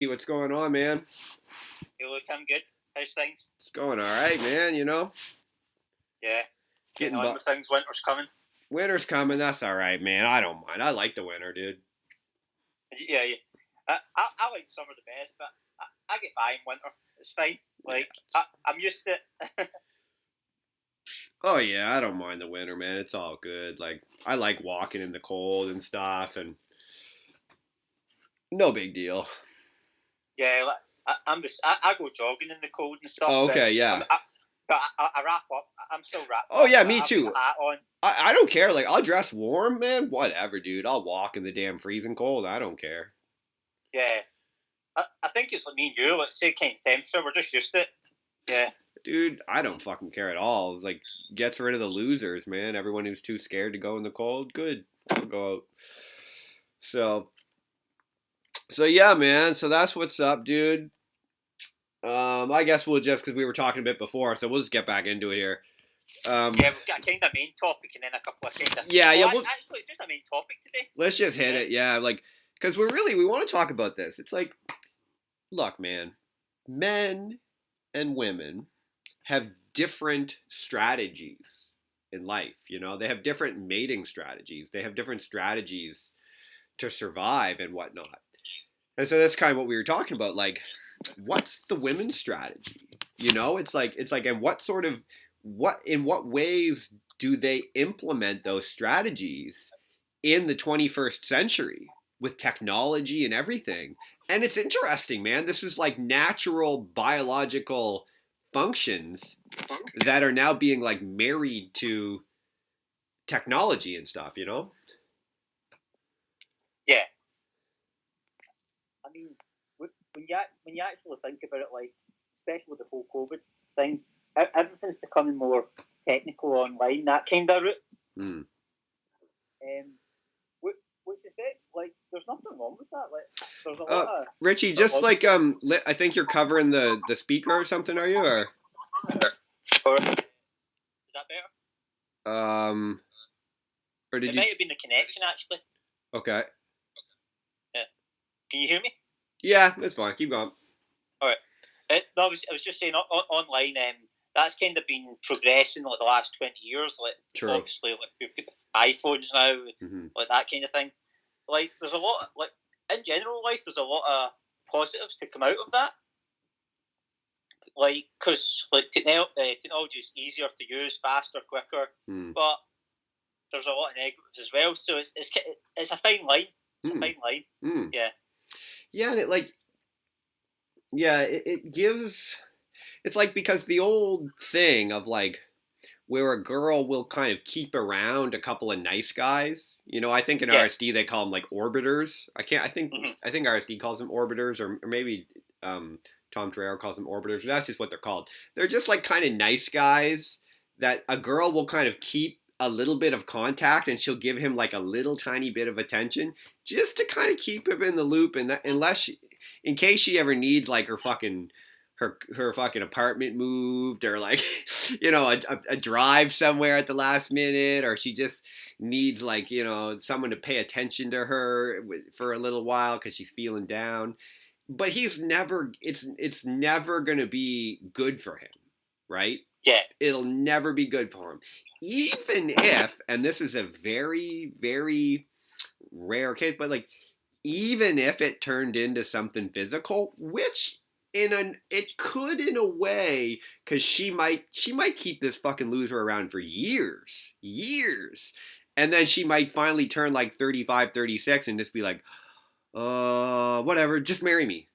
What's going on, man? Hey, look, I'm good. How's things? It's going all right, man. Yeah, getting Getting on with things. Winter's coming. winter's coming. That's all right, man. I don't mind. I like the winter, dude. Yeah. I like summer the best, but I get by in winter. It's fine. Like, I'm used to it. Oh yeah, I don't mind the winter, man. It's all good. Like I like walking in the cold and stuff, and no big deal. Yeah, like, I'm just, I go jogging in the cold and stuff, Oh, but, okay, yeah. I wrap up. I'm still wrapped Oh up. yeah, But me I've got too. a hat on. I don't care. Like I'll dress warm, man. Whatever, dude. I'll walk in the damn freezing cold. I don't care. Yeah. I think it's like me and you, like, say, kind of temperature. We're just used to it. Yeah. Dude, I don't fucking care at all. It's like gets rid of the losers, man. Everyone who's too scared to go in the cold, good. I'll go out. So So yeah, man. So that's what's up, dude. I guess we'll just because we were talking a bit before, so we'll just get back into it here. Yeah, we've got a kind of main topic and then a couple of kind of. Yeah, yeah. Actually, it's just a main topic today. Let's just hit it. Yeah, like because we want to talk about this. It's like, look, man, men and women have different strategies in life. They have different mating strategies. They have different strategies to survive and whatnot. And so that's kind of what we were talking about. Like, what's the women's strategy? It's like, and in what ways do they implement those strategies in the 21st century with technology and everything? And it's interesting, man. This is like natural biological functions that are now being like married to technology and stuff. Yeah. I mean, when you actually think about it, like, especially with the whole COVID thing, everything's becoming more technical online, that kind of route. Mm. Which is it? Like, there's nothing wrong with that. Like, there's a lot of Richie, just like I think you're covering the speaker or something, are you? Or is that better? Or did it you? might have been the connection, actually. Okay. Yeah. Can you hear me? Yeah, that's fine. Keep going. All right. No, I was just saying online. That's kind of been progressing like the last 20 years. Like, True. Obviously, like we've got iPhones now, like that kind of thing. Like, there's a lot. Like, in general life, there's a lot of positives to come out of that. Like, because like technology is easier to use, faster, quicker, but there's a lot of negatives as well. So it's a fine line. It's a fine line. Yeah. Yeah, and it gives. It's like because the old thing of like where a girl will kind of keep around a couple of nice guys. I think in RSD they call them like orbiters. I think RSD calls them orbiters, or maybe Tom Terrero calls them orbiters. That's just what they're called. They're just like kind of nice guys that a girl will kind of keep a little bit of contact, and she'll give him like a little tiny bit of attention just to kind of keep him in the loop, and in case she ever needs like her fucking apartment moved, or like a drive somewhere at the last minute, or she just needs like someone to pay attention to her for a little while because she's feeling down. But it's never gonna be good for him, right? Yeah. It'll never be good for him, even if, and this is a very, very rare case, but like even if it turned into something physical, which it could in a way, because she might keep this fucking loser around for years, and then she might finally turn like 35, 36 and just be like, whatever, just marry me.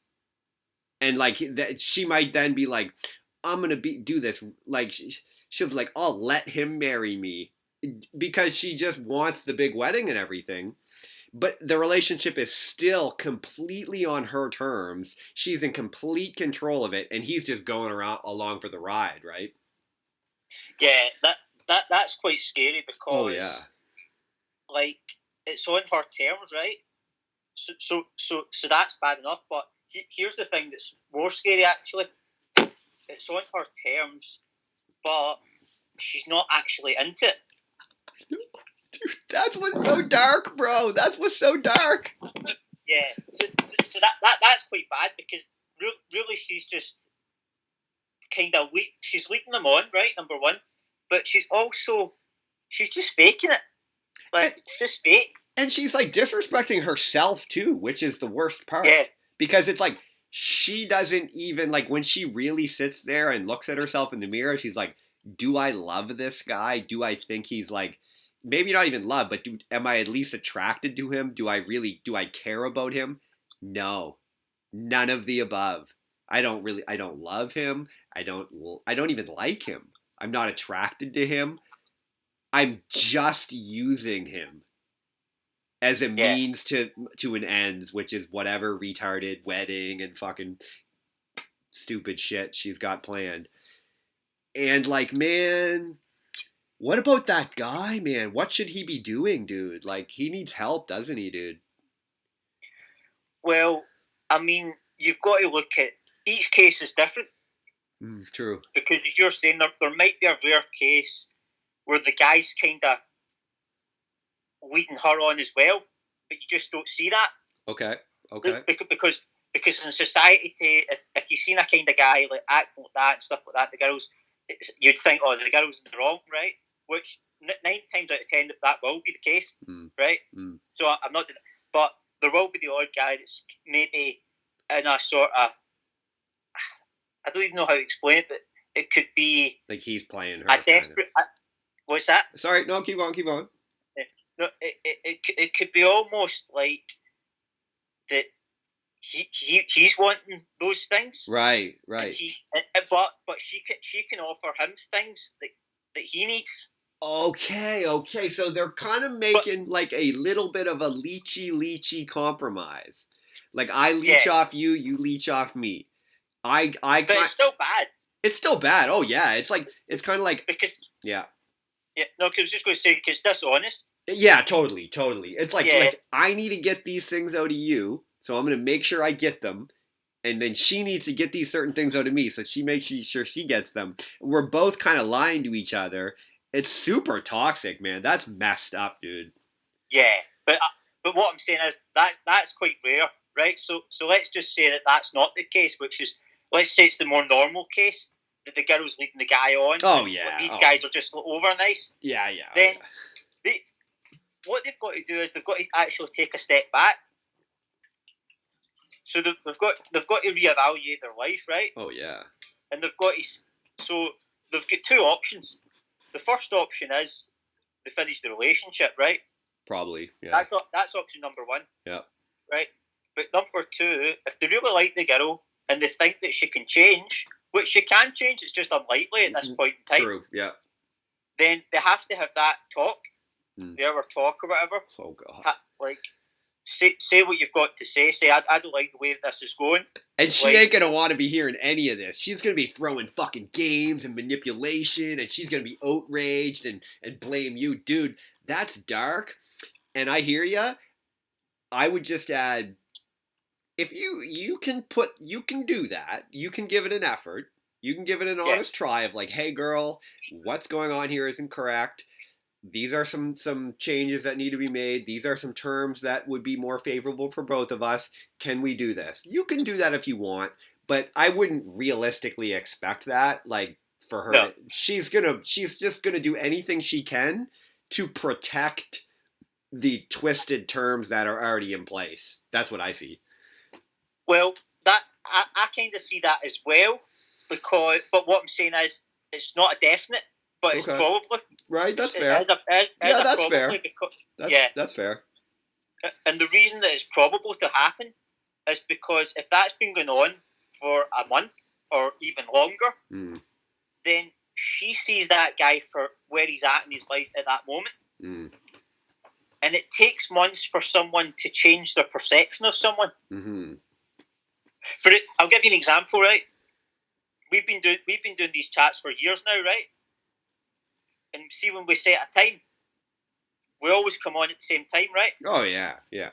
And like that, she might then be like, I'm gonna do this. Like she'll be like, I'll let him marry me, because she just wants the big wedding and everything. But the relationship is still completely on her terms. She's in complete control of it, and he's just going along for the ride, right? Yeah, that's quite scary because, like, it's on her terms, right? So that's bad enough. But here's the thing that's more scary, actually. It's on her terms, but she's not actually into it. Dude, that's what's so dark, bro. That's what's so dark. Yeah. So that's quite bad because really she's just kind of she's leading them on, right? Number one, but she's just faking it. Like it's just fake. And she's like disrespecting herself too, which is the worst part. Yeah. Because it's like she doesn't even like when she really sits there and looks at herself in the mirror, she's like, do I love this guy? Do I think he's like maybe not even love, but am I at least attracted to him? Do I care about him? No. None of the above. I don't love him. I don't even like him. I'm not attracted to him. I'm just using him as a means to an ends, which is whatever retarded wedding and fucking stupid shit she's got planned. And like, man, what about that guy, man? What should he be doing, dude? Like, he needs help, doesn't he, dude? Well, I mean, you've got to look at each case is different. True. Because as you're saying, there might be a rare case where the guy's kind of leading her on as well, but you just don't see that. Okay. Because in society, if you've seen a kind of guy like acting like that and stuff like that, the girls, you'd think, oh, the girl's in the wrong, right? Which 9 times out of 10 that will be the case, right? So I'm not, but there will be the odd guy that's maybe in a sort of, I don't even know how to explain it, but it could be like he's playing her. A desperate. What's that? Sorry, no, keep going. No, it could be almost like that. He's wanting those things, right. But she can offer him things that he needs. Okay. So they're kind of making like a little bit of a leechy compromise. Like I leech off you, you leech off me. But it's still bad. It's still bad. Oh yeah, it's kind of like because yeah. No, because I was just going to say because dishonest. Yeah, totally. It's like I need to get these things out of you, so I'm going to make sure I get them, and then she needs to get these certain things out of me, so she makes sure she gets them. We're both kind of lying to each other. It's super toxic, man. That's messed up, dude. Yeah, but what I'm saying is that's quite rare, right? So let's just say that that's not the case, which is let's say it's the more normal case that the girl's leading the guy on. Oh yeah, these guys are just over nice. Yeah. Then what they've got to do is they've got to actually take a step back. So they've got to reevaluate their life, right? Oh yeah. And they've got two options. The first option is they finish the relationship, right? Probably, yeah. That's option number one. Yeah. Right? But number two, if they really like the girl and they think that she can change, which she can change, it's just unlikely at this point in time. True, yeah. Then they have to have that talk, the hour talk or whatever. Oh, God. Like, say what you've got to say. Say, I don't like the way this is going. And she ain't going to want to be hearing any of this. She's going to be throwing fucking games and manipulation, and she's going to be outraged and blame you. Dude, that's dark. And I hear ya. I would just add, if you can do that. You can give it an effort. You can give it an honest try of like, hey girl, what's going on here isn't correct. These are some changes that need to be made. These are some terms that would be more favorable for both of us. Can we do this? You can do that if you want, but I wouldn't realistically expect that. Like for her, no. She's just gonna do anything she can to protect the twisted terms that are already in place. That's what I see. Well, that I kind of see that as well, but what I'm saying is it's not a definite. But it's probably right. That's fair. That's fair. That's fair. And the reason that it's probable to happen is because if that's been going on for a month or even longer, then she sees that guy for where he's at in his life at that moment, and it takes months for someone to change their perception of someone. Mm-hmm. I'll give you an example. Right, we've been doing these chats for years now, right? And see, when we set a time, we always come on at the same time, right? Oh, yeah. Yeah.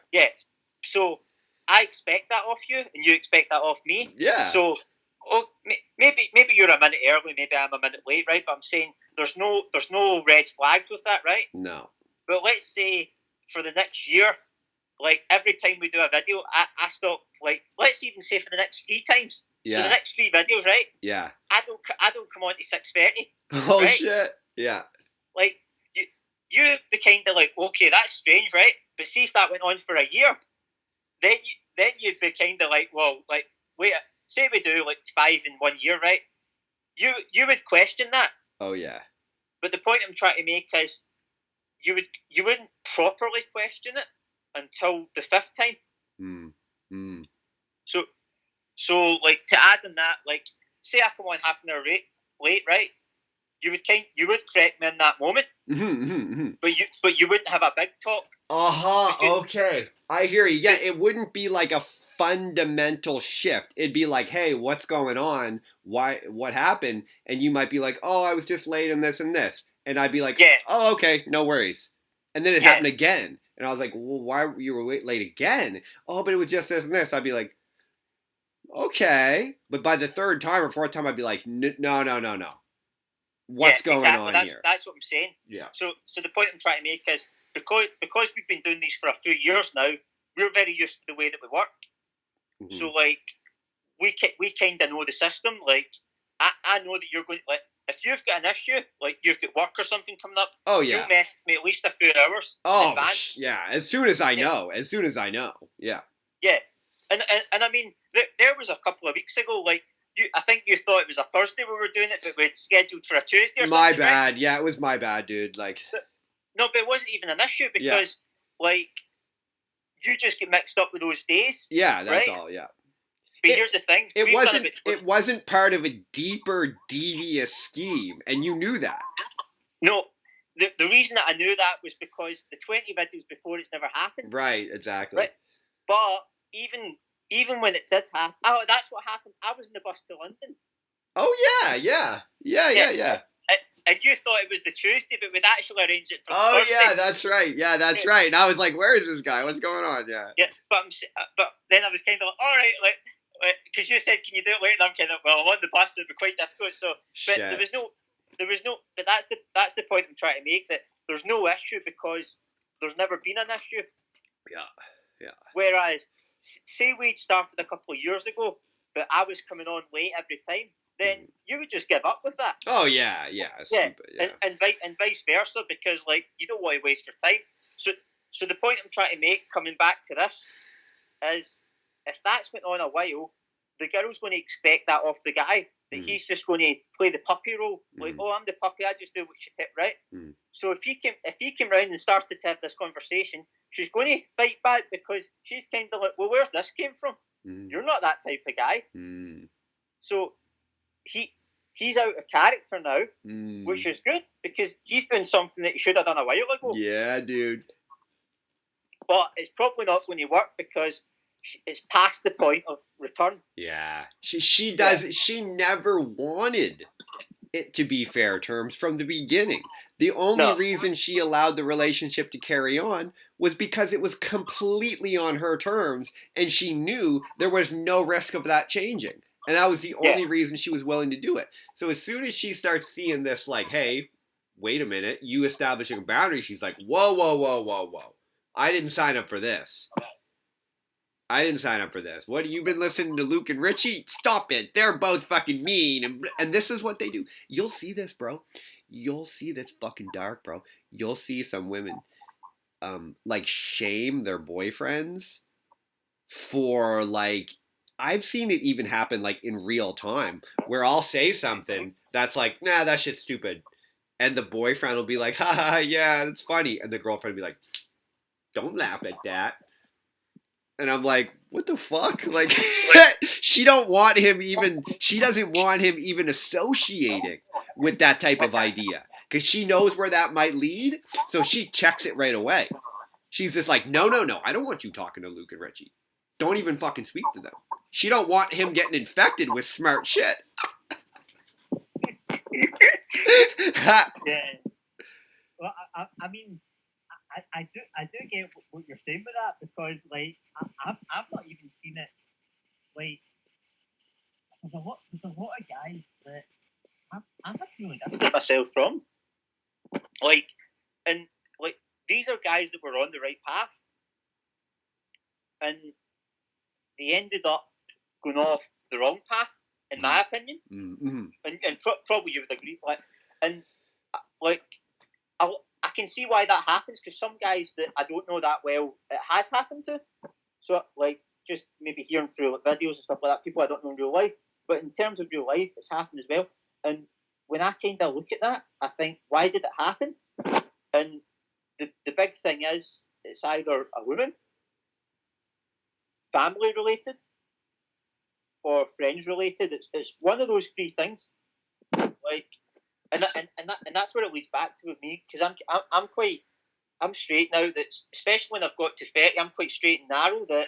So, I expect that off you, and you expect that off me. Yeah. So, maybe you're a minute early, maybe I'm a minute late, right? But I'm saying there's no red flags with that, right? No. But let's say for the next year, like every time we do a video, I stop. Like, let's even say for the next 3 times. Yeah. So the next 3 videos, right? Yeah. I don't come on to 6:30. Oh right? Shit! Yeah. Like you be kind of like, okay, that's strange, right? But see if that went on for a year, then you'd be kind of like, well, like wait, say we do like 5 in 1 year, right? You would question that. Oh yeah. But the point I'm trying to make is, you wouldn't properly question it until the 5th time. So like, to add on that, like, say I come on half an hour late, right? You would correct me in that moment, but you wouldn't have a big talk. Okay, I hear you. Yeah, it wouldn't be like a fundamental shift. It'd be like, hey, what's going on? Why? What happened? And you might be like, oh, I was just late in this and this, and I'd be like, yeah. Oh, okay, no worries. And then it happened again, and I was like, well, why you were late again? Oh, but it was just this and this. I'd be like, okay, but by the 3rd time or 4th time, I'd be like, no. What's going on here? That's what I'm saying. Yeah. So the point I'm trying to make is, because we've been doing these for a few years now, we're very used to the way that we work. Mm-hmm. So like, we kind of know the system. Like, I know that you're going to, like, if you've got an issue, like you've got work or something coming up, oh yeah, you'll message me at least a few hours in advance. Yeah, as soon as I know. Yeah. Yeah, and I mean, there was a couple of weeks ago, like, I think you thought it was a Thursday we were doing it, but we'd scheduled for a Tuesday or something. My bad. Right? Yeah, it was my bad, dude. Like, no, but it wasn't even an issue because, like, you just get mixed up with those days. Yeah, that's all. Yeah. But here's the thing: it wasn't part of a deeper, devious scheme, and you knew that. No, the reason that I knew that was because the 20 videos before it's never happened. Right. Exactly. Right? But even when it did happen, that's what happened. I was in the bus to London. Oh yeah. And you thought it was the Tuesday, but we'd actually arranged it for Thursday. Yeah, that's right. Yeah, that's right. And I was like, where is this guy? What's going on? Yeah. Yeah, but then I was kind of like, all right, like, because you said, can you do it later? And I'm kind of, well, I'm on the bus, so it'd be quite difficult. So, but there was no, but that's the point I'm trying to make, that there's no issue because there's never been an issue. Yeah. Whereas, say we'd started a couple of years ago, but I was coming on late every time, then you would just give up with that. Oh yeah. Stupid, yeah. And vice versa, because like, you don't want to waste your time. So the point I'm trying to make, coming back to this, is if that's went on a while, the girl's going to expect that off the guy, that he's just going to play the puppy role, like, oh, I'm the puppy, I just do what you tip, right? So if he came round and started to have this conversation, she's going to fight back, because she's kind of like, well, where's this came from? You're not that type of guy. So he's out of character now, which is good, because he's doing something that he should have done a while ago. Yeah, dude. But it's probably not going to work because it's past the point of return. Yeah. She does. Yeah. She never wanted it to be fair terms from the beginning. The only reason she allowed the relationship to carry on was because it was completely on her terms, and she knew there was no risk of that changing. And that was the only reason she was willing to do it. So as soon as she starts seeing this, like, hey, wait a minute, you establishing a boundary, she's like, whoa. I didn't sign up for this. What, you been listening to Luke and Ritchie? Stop it. They're both fucking mean. And this is what they do. You'll see this, bro. You'll see this fucking dark, bro. You'll see some women, like, shame their boyfriends for, like, I've seen it even happen, like, in real time, where I'll say something that's like, nah, that shit's stupid. And the boyfriend will be like, haha, yeah, it's funny. And the girlfriend will be like, don't laugh at that. And I'm like, what the fuck? Like, she doesn't want him even associating with that type of idea. Because she knows where that might lead, so she checks it right away. She's just like, no, I don't want you talking to Luke and Ritchie. Don't even fucking speak to them. She don't want him getting infected with smart shit. Yeah. Well, I mean, I do get what you're saying with that, because like I've not even seen it. Like, there's a lot of guys that I have really distanced myself from. Like, and like, these are guys that were on the right path. and they ended up going off the wrong path, in my opinion. Mm-hmm. And probably you would agree. And like, I can see why that happens, because some guys that I don't know that well, it has happened to. So, like, just maybe hearing through like, videos and stuff like that, people I don't know in real life. But in terms of real life, it's happened as well. And when I kind of look at that, I think, why did it happen? And the big thing is, it's either a woman, family related, or friends related. It's one of those three things. Like, and that's what it leads back to with me, because I'm straight now. That especially when I've got to 30, I'm quite straight and narrow. That,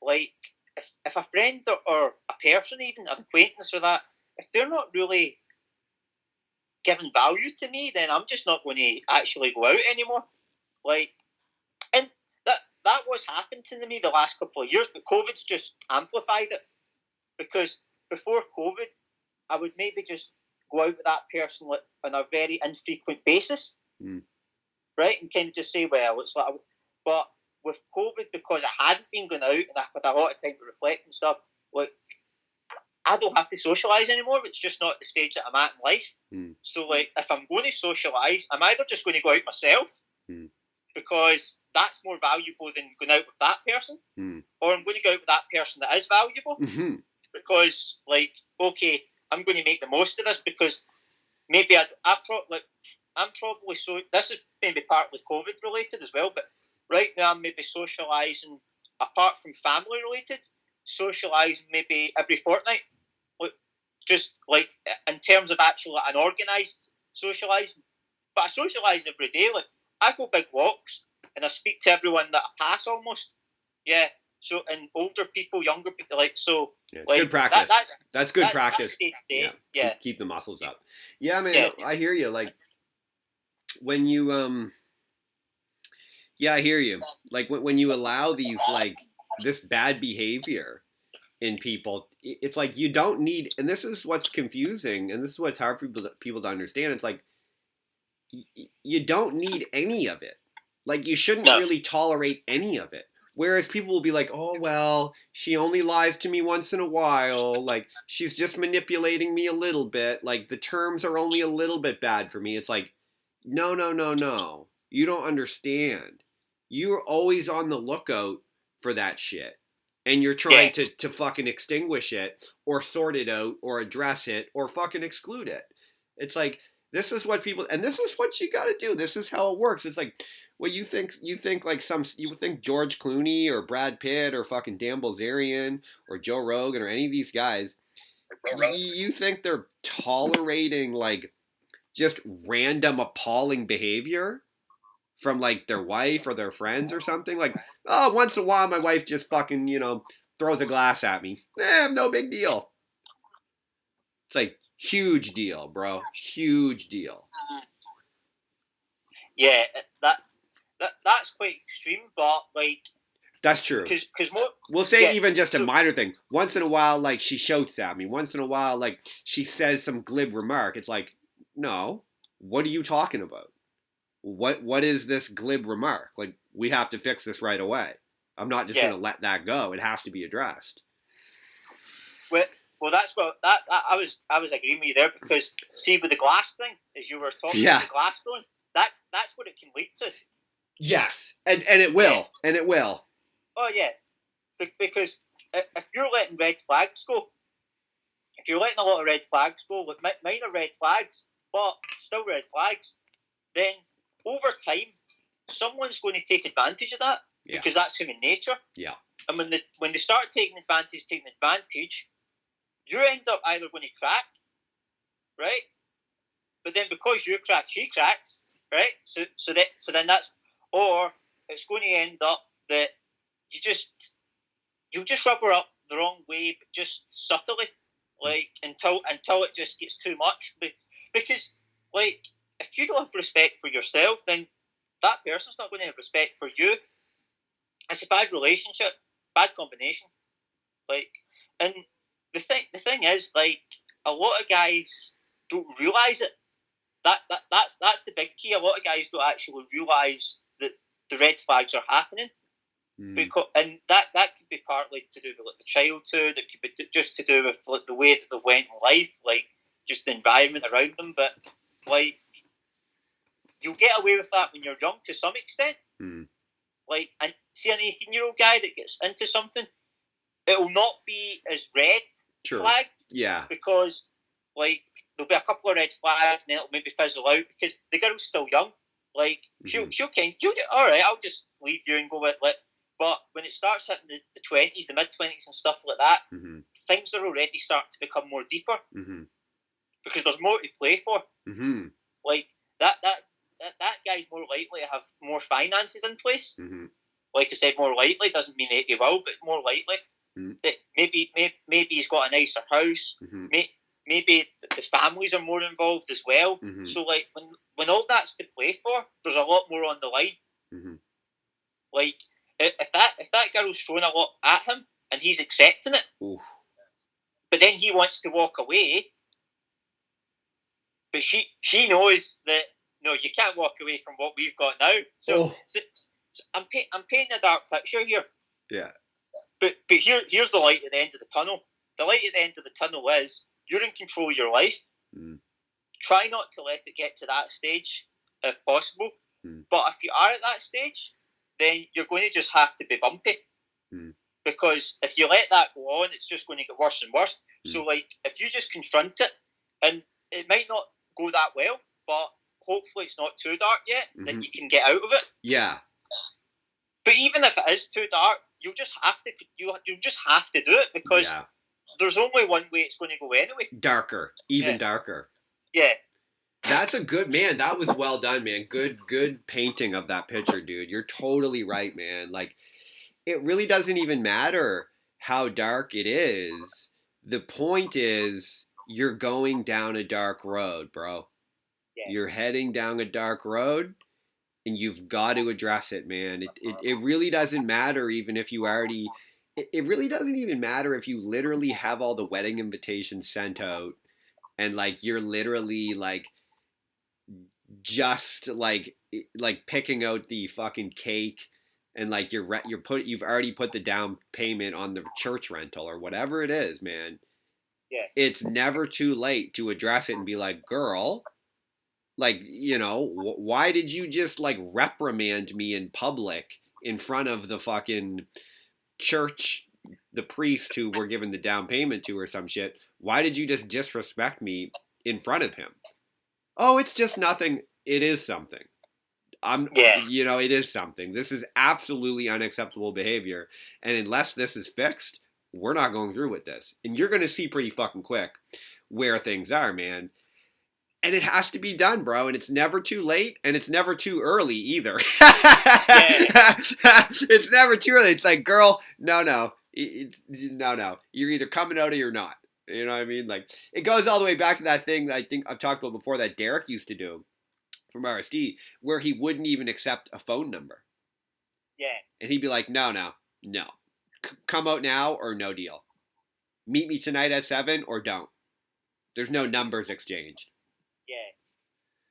like, if a friend or a person, even an acquaintance or that, if they're not really giving value to me, then I'm just not going to actually go out anymore. Like, and that was happened to me the last couple of years, but COVID's just amplified it. Because before COVID, I would maybe just go out with that person on a very infrequent basis, right, and kind of just say, well, it's like. But with COVID, because I hadn't been going out and I had a lot of time to reflect and stuff, like, I don't have to socialise anymore. It's just not the stage that I'm at in life. So, like, if I'm going to socialise, I'm either just going to go out myself, because that's more valuable than going out with that person, or I'm going to go out with that person that is valuable, because, like, okay, I'm going to make the most of this, because maybe I'm probably so. This is maybe partly COVID related as well, but right now I'm maybe socialising, apart from family related, socialising maybe every fortnight. Like, just like in terms of actual an organised socialising, but I socialise every day. Like, I go big walks and I speak to everyone that I pass almost. Yeah. So, and older people, younger people, like, so. Yeah, it's like, good practice. That's good practice. That's yeah. Keep the muscles up. Yeah, man. Yeah. I hear you. Like, when you yeah, I hear you. Like, when you allow these, like, this bad behavior in people, it's like you don't need, and this is what's confusing, and this is what's hard for people to understand. It's like you don't need any of it. Like, you shouldn't really tolerate any of it. Whereas people will be like, oh, well, she only lies to me once in a while. Like, she's just manipulating me a little bit. Like, the terms are only a little bit bad for me. It's like, no, no, no, no. You don't understand. You're always on the lookout for that shit. And you're trying to fucking extinguish it, or sort it out, or address it, or fucking exclude it. It's like, this is what people, and this is what you gotta do. This is how it works. It's like, well, you think like you would think George Clooney or Brad Pitt or fucking Dan Bilzerian or Joe Rogan or any of these guys, you think they're tolerating, like, just random appalling behavior from, like, their wife or their friends or something? Like, oh, once in a while my wife just fucking, throws a glass at me. No big deal. It's like, huge deal, bro. Huge deal. Yeah, that's quite extreme, but, like, that's true. Because we'll say even just a minor thing. Once in a while, like, she shouts at me. Once in a while, like, she says some glib remark. It's like, no, what are you talking about? What is this glib remark? Like, we have to fix this right away. I'm not just going to let that go. It has to be addressed. Well, that's what that I was agreeing with you there, because see, with the glass thing, as you were talking about the glass going, that's what it can lead to. Yes, and it will, and it will. Oh yeah, because if you're letting red flags go, if you're letting a lot of red flags go, with minor red flags, but still red flags, then over time, someone's going to take advantage of that, because that's human nature. Yeah. And when they start taking advantage, you end up either going to crack, right? But then because you crack, she cracks, right? So then that's, or it's going to end up that you'll just rub her up the wrong way, but just subtly, like, until it just gets too much. Because, like, if you don't have respect for yourself, then that person's not going to have respect for you. It's a bad relationship, bad combination. Like, and the thing is, like, a lot of guys don't realise it. That's the big key. A lot of guys don't actually realise that the red flags are happening. Mm. because and that could be partly to do with like the childhood. It could be just to do with like the way that they went in life, like just the environment around them. But like you'll get away with that when you're young to some extent. Mm. Like, and see an 18-year-old guy that gets into something, it will not be as red True. flagged. Yeah. Because like there'll be a couple of red flags and then it'll maybe fizzle out because the girl's still young. Like she'll all right, I'll just leave you and go with it. But when it starts hitting the 20s, the mid 20s and stuff like that, things are already starting to become more deeper because there's more to play for. Like that guy's more likely to have more finances in place. Like I said, more likely doesn't mean that he will, but more likely. That maybe he's got a nicer house. Maybe the families are more involved as well. So like when all that's to play for, there's a lot more on the line. Like if that girl's throwing a lot at him and he's accepting it, but then he wants to walk away, but she knows that no, you can't walk away from what we've got now. So I'm painting a dark picture here. Yeah. But here's the light at the end of the tunnel. The light at the end of the tunnel is you're in control of your life. Try not to let it get to that stage if possible. But if you are at that stage, then you're going to just have to be bumpy. Because if you let that go on, it's just going to get worse and worse. So like if you just confront it, and it might not go that well, but hopefully it's not too dark yet, then you can get out of it. Yeah. But even if it is too dark, you'll just have to do it because there's only one way it's going to go anyway. Darker, even darker. Yeah. That's a good man. That was well done, man. Good painting of that picture, dude. You're totally right, man. Like it really doesn't even matter how dark it is. The point is you're going down a dark road, bro. Yeah. You're heading down a dark road. And you've got to address it, man. It really doesn't matter even if you already... It really doesn't even matter if you literally have all the wedding invitations sent out and, like, you're literally, like, just, like picking out the fucking cake and, like, you've already put the down payment on the church rental or whatever it is, man. Yeah. It's never too late to address it and be like, girl... Like, you know, why did you just, like, reprimand me in public in front of the fucking church, the priest who we're giving the down payment to or some shit? Why did you just disrespect me in front of him? Oh, it's just nothing. It is something. You know, it is something. This is absolutely unacceptable behavior. And unless this is fixed, we're not going through with this. And you're going to see pretty fucking quick where things are, man. And it has to be done, bro. And it's never too late, and it's never too early either. It's never too early. It's like, girl, no. You're either coming out or you're not. You know what I mean? Like, it goes all the way back to that thing that I think I've talked about before that Derek used to do from RSD, where he wouldn't even accept a phone number. Yeah. And he'd be like, no. Come out now or no deal. Meet me tonight at 7 or don't. There's no numbers exchanged. Yeah.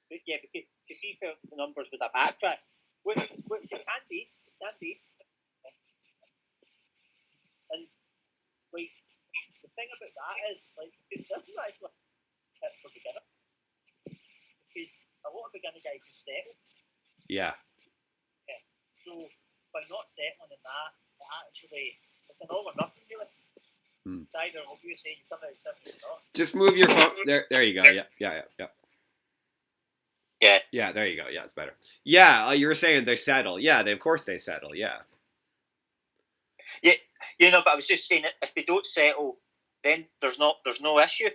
But yeah, because he felt the numbers with a backtrack, which it can be. And like the thing about that is like this is actually a tip for beginners because a lot of beginner guys just settle. Yeah. Yeah. So by not settling in that, it's an all or nothing really. It's either what you say you come out simple or not. Just move your phone. There you go. Yeah. Yeah, there you go. Yeah, it's better. Yeah, you were saying they settle. Yeah, of course they settle. Yeah. Yeah, but I was just saying that if they don't settle, then there's no issue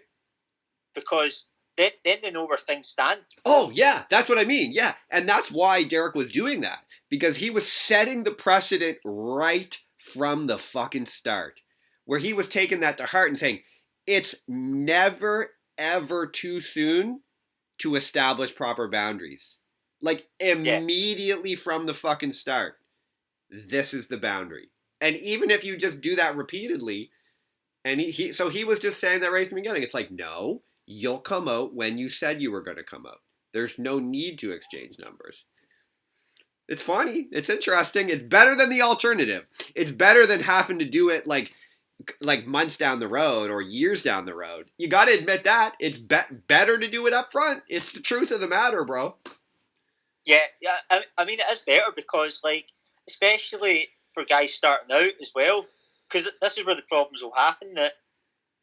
because then they know where things stand. Oh yeah, that's what I mean. Yeah, and that's why Derek was doing that because he was setting the precedent right from the fucking start, where he was taking that to heart and saying it's never ever too soon to establish proper boundaries. Like immediately from the fucking start, this is the boundary. And even if you just do that repeatedly, and he was just saying that right from the beginning. It's like, no, you'll come out when you said you were going to come out. There's no need to exchange numbers. It's funny. It's interesting. It's better than the alternative. It's better than having to do it like months down the road or years down the road. You got to admit that it's better to do it up front. It's the truth of the matter, bro. Yeah, yeah. I mean, it is better because, like, especially for guys starting out as well, because this is where the problems will happen. That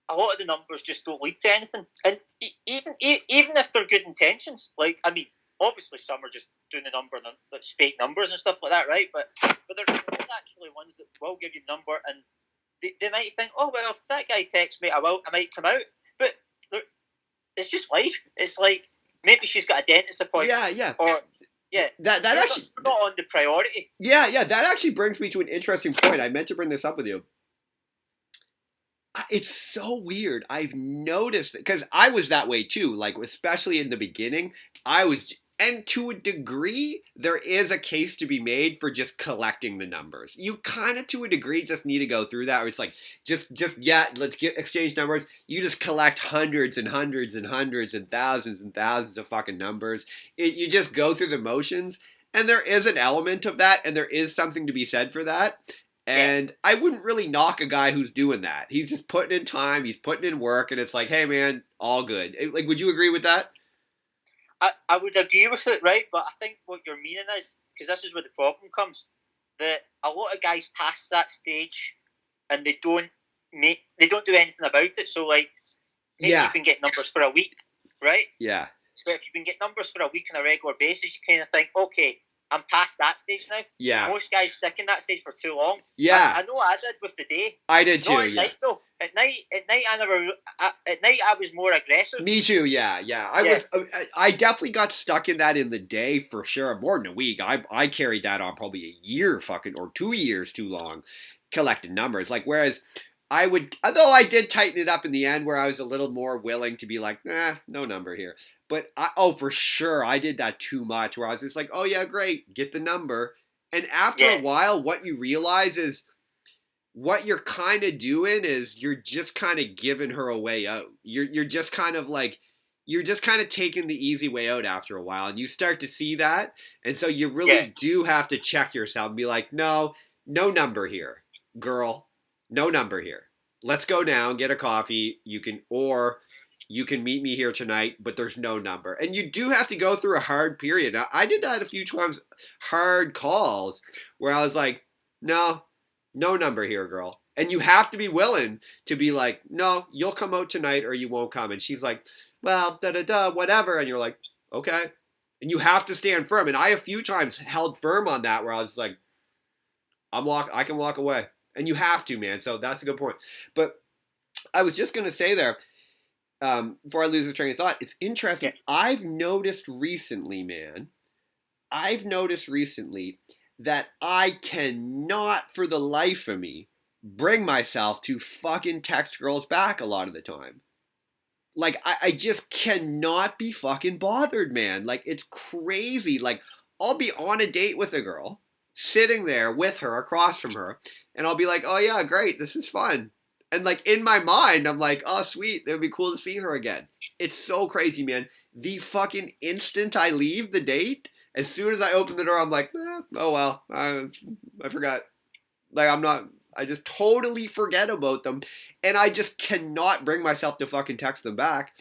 a lot of the numbers just don't lead to anything, and even if they're good intentions, like, I mean, obviously some are just doing the number that's fake numbers and stuff like that, right? But there's actually ones that will give you the number, and they might think, oh well, if that guy texts me, I might come out, but it's just life. It's like maybe she's got a dentist appointment, Yeah. or yeah, that actually not on the priority. Yeah. That actually brings me to an interesting point. I meant to bring this up with you. It's so weird. I've noticed because I was that way too. Like especially in the beginning, I was, and to a degree, there is a case to be made for just collecting the numbers. You kind of, to a degree, just need to go through that. Where it's like, just yeah, let's get exchange numbers. You just collect hundreds and hundreds and hundreds and thousands of fucking numbers. You just go through the motions, and there is an element of that, and there is something to be said for that. And I wouldn't really knock a guy who's doing that. He's just putting in time, he's putting in work, and it's like, hey man, all good. Like, would you agree with that? I would agree with it, right? But I think what you're meaning is, because this is where the problem comes, that a lot of guys pass that stage and they don't do anything about it. So like, maybe you can get numbers for a week, right? Yeah. But if you can get numbers for a week on a regular basis, you kind of think, okay, I'm past that stage now. Yeah. Most guys stick in that stage for too long. Yeah. I know I did with the day. I did too. Not at night though. At night I was more aggressive. Me too. Yeah. I definitely got stuck in that in the day for sure. More than a week. I carried that on probably a year, fucking, or 2 years too long, collecting numbers. Like whereas I would, although I did tighten it up in the end, where I was a little more willing to be like, no number here. But for sure, I did that too much where I was just like, oh yeah, great, get the number. And after a while, what you realize is what you're kind of doing is you're just kind of giving her a way out. You're just kind of like, you're just kind of taking the easy way out after a while. And you start to see that. And so you really do have to check yourself and be like, no number here, girl. No number here. Let's go down, get a coffee. You can meet me here tonight, but there's no number. And you do have to go through a hard period. Now, I did that a few times, hard calls, where I was like, no number here, girl. And you have to be willing to be like, no, you'll come out tonight or you won't come. And she's like, well, whatever. And you're like, okay. And you have to stand firm. And I a few times held firm on that where I was like, I can walk away. And you have to, man. So that's a good point. But I was just going to say there, before I lose the train of thought, it's interesting. Yeah. I've noticed recently that I cannot for the life of me bring myself to fucking text girls back a lot of the time. Like, I just cannot be fucking bothered, man. Like, it's crazy. Like, I'll be on a date with a girl, sitting there with her, across from her, and I'll be like, oh yeah, great, this is fun. And like in my mind, I'm like, oh sweet, it would be cool to see her again. It's so crazy, man. The fucking instant I leave the date, as soon as I open the door, I'm like, oh well, I forgot. Like I just totally forget about them. And I just cannot bring myself to fucking text them back.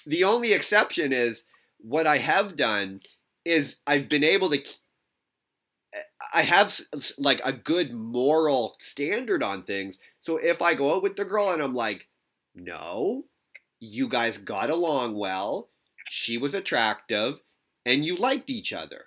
The only exception is what I have done is I've been able to, I have like a good moral standard on things. So if I go out with the girl and I'm like, no, you guys got along well, she was attractive, and you liked each other,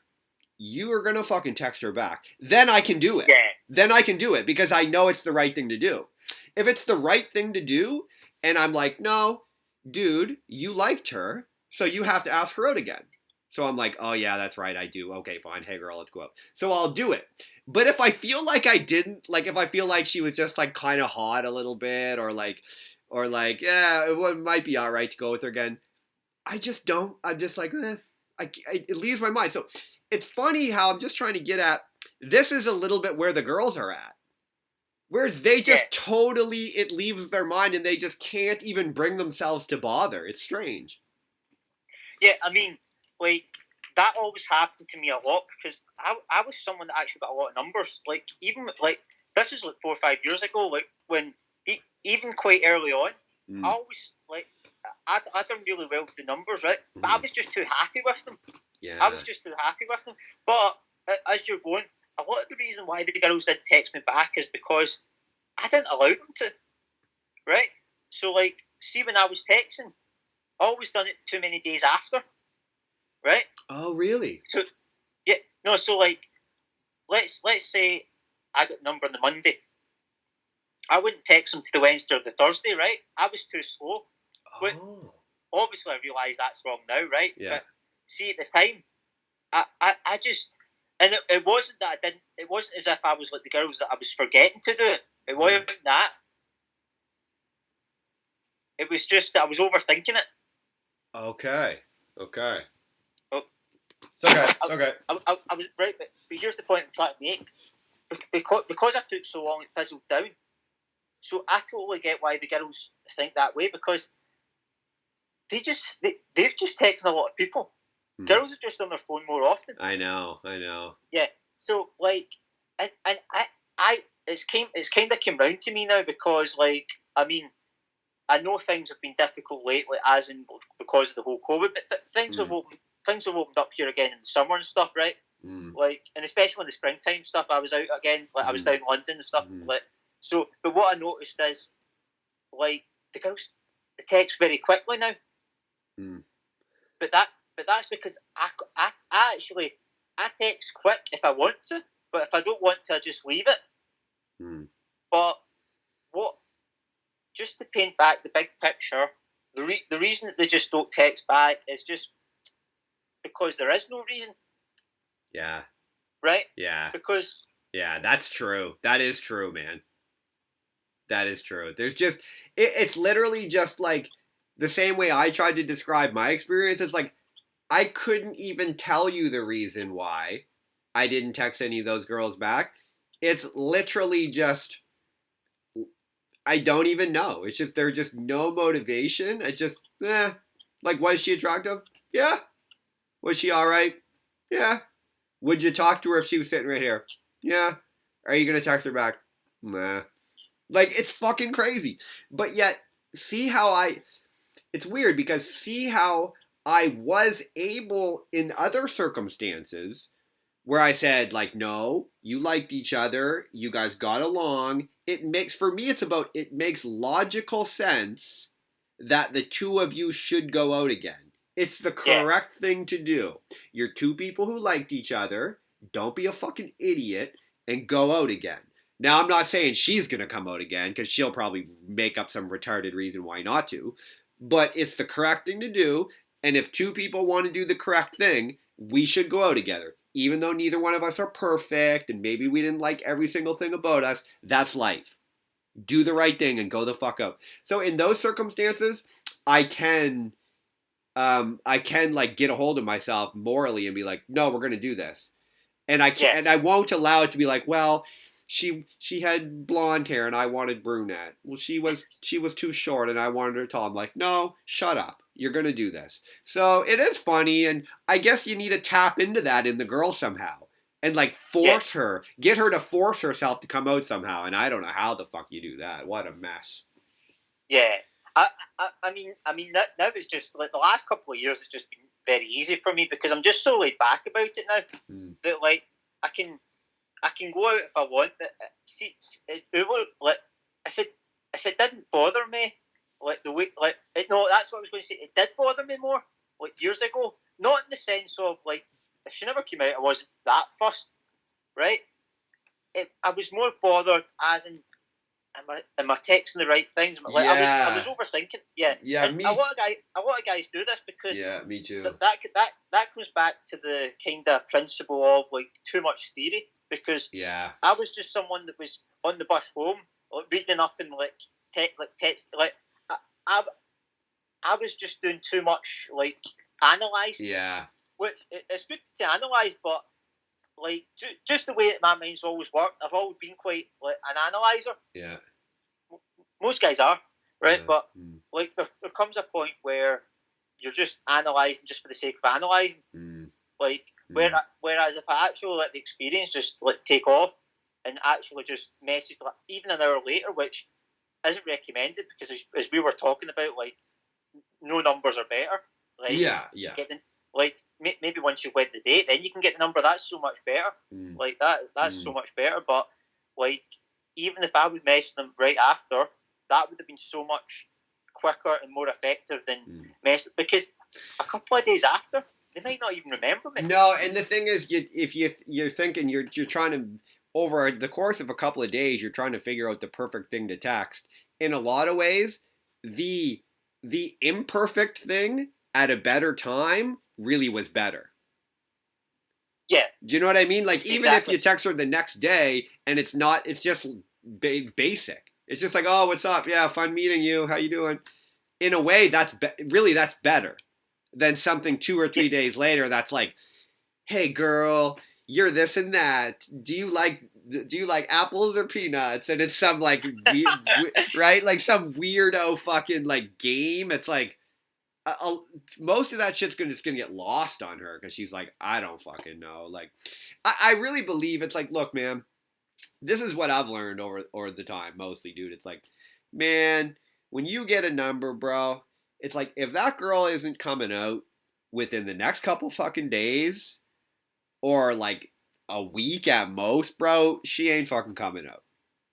you are going to fucking text her back. Then I can do it. Yeah. Then I can do it because I know it's the right thing to do. If it's the right thing to do and I'm like, no, dude, you liked her, so you have to ask her out again. So I'm like, oh yeah, that's right, I do. Okay, fine. Hey girl, let's go out. So I'll do it. But if I feel like I didn't, like if I feel like she was just like kind of hot a little bit or like, yeah, it might be all right to go with her again, I just don't. I'm just like, it leaves my mind. So it's funny how I'm just trying to get at, this is a little bit where the girls are at. Whereas they just totally, it leaves their mind and they just can't even bring themselves to bother. It's strange. Yeah, I mean, like, that always happened to me a lot because I was someone that actually got a lot of numbers. Like even like this is like 4 or 5 years ago. Like when even quite early on, I always like I done really well with the numbers, right? But I was just too happy with them. Yeah. I was just too happy with them. But as you're going, a lot of the reason why the girls didn't text me back is because I didn't allow them to, right? So like, see when I was texting, I always done it too many days after, right? Oh, really? So yeah, no. So like, let's say I got a number on the Monday. I wouldn't text them to the Wednesday or the Thursday, right? I was too slow. But obviously, I realise that's wrong now, right? Yeah. But see, at the time, I just, and it wasn't that I didn't. It wasn't as if I was like the girls that I was forgetting to do it. It wasn't that. It was just that I was overthinking it. Okay. Okay. Oh, it's okay. It's okay. I was right, but here's the point I'm trying to make. Because I took so long, it fizzled down. So I totally get why the girls think that way because they've just texted a lot of people. Girls are just on their phone more often. I know. Yeah. So like, and I it's kind of came round to me now because like I mean I know things have been difficult lately, as in because of the whole COVID, but things have opened up here again in the summer and stuff, right? Like, and especially in the springtime stuff, I was out again. Like I was down in London and stuff. Like, so, but what I noticed is, like, the girls text very quickly now. But that's because I actually I text quick if I want to, but if I don't want to, I just leave it. But what? Just to paint back the big picture, the reason that they just don't text back is just because there is no reason. Yeah. Right? Yeah. Because... Yeah, that's true. That is true, man. That is true. There's just... It's literally just like the same way I tried to describe my experience. It's like I couldn't even tell you the reason why I didn't text any of those girls back. It's literally just... I don't even know. It's just there's just no motivation. It's just, like, was she attractive? Yeah. Was she all right? Yeah. Would you talk to her if she was sitting right here? Yeah. Are you gonna text her back? Nah. Like, it's fucking crazy. But yet, see how it's weird because see how I was able in other circumstances where I said, like, no, you liked each other, you guys got along. It makes logical sense that the two of you should go out again. It's the correct thing to do. You're two people who liked each other. Don't be a fucking idiot and go out again. Now, I'm not saying she's going to come out again because she'll probably make up some retarded reason why not to. But it's the correct thing to do. And if two people want to do the correct thing, we should go out together. Even though neither one of us are perfect and maybe we didn't like every single thing about us, that's life. Do the right thing and go the fuck out. So in those circumstances, I can like get a hold of myself morally and be like, no, we're going to do this. And I can't, and I won't allow it to be like, well, she had blonde hair and I wanted brunette. Well, she was too short and I wanted her tall. I'm like, no, shut up. You're going to do this. So it is funny, and I guess you need to tap into that in the girl somehow. And like force her, get her to force herself to come out somehow. And I don't know how the fuck you do that. What a mess. Yeah. I mean, now it's just like the last couple of years, it's just been very easy for me because I'm just so laid back about it now that like I can go out if I want. But see, like if it didn't bother me, like the way like no, that's what I was going to say. It did bother me more like years ago. Not in the sense of like if she never came out, I wasn't that fussed, right? I was more bothered as in. Am I texting the right things? Like I was overthinking. Yeah. And me. A lot of guys do this because me too. That comes back to the kind of principle of like too much theory. Because I was just someone that was on the bus home, like, reading up and like text. Like I was just doing too much like analysing. Yeah. Which it's good to analyse, but like just the way that my mind's always worked, I've always been quite like an analyzer. Yeah. Most guys are, right? But like there comes a point where you're just analysing just for the sake of analysing. Like, whereas if I actually let the experience just like take off and actually just message like, even an hour later, which isn't recommended because as we were talking about, like, no numbers are better. Like, yeah. Like, maybe once you win the date, then you can get the number. That's so much better. Like, that's so much better. But, like, even if I would message them right after, that would have been so much quicker and more effective than message, because a couple of days after, they might not even remember me. No, and the thing is, if you're thinking you're trying to, over the course of a couple of days, you're trying to figure out the perfect thing to text. In a lot of ways, the imperfect thing at a better time really was better. Yeah. Do you know what I mean? Like, even exactly. if you text her the next day and it's just basic. It's just like, oh, what's up? Yeah, fun meeting you. How you doing? In a way, that's better than something 2 or 3 days later that's like, hey girl, you're this and that. Do you like apples or peanuts? And it's some like right, like some weirdo fucking like game. It's like most of that shit's just gonna get lost on her because she's like, I don't fucking know. Like, I really believe it's like, look, man, this is what I've learned over the time, mostly, dude. It's like, man, when you get a number, bro, it's like if that girl isn't coming out within the next couple fucking days or like a week at most, bro, she ain't fucking coming out.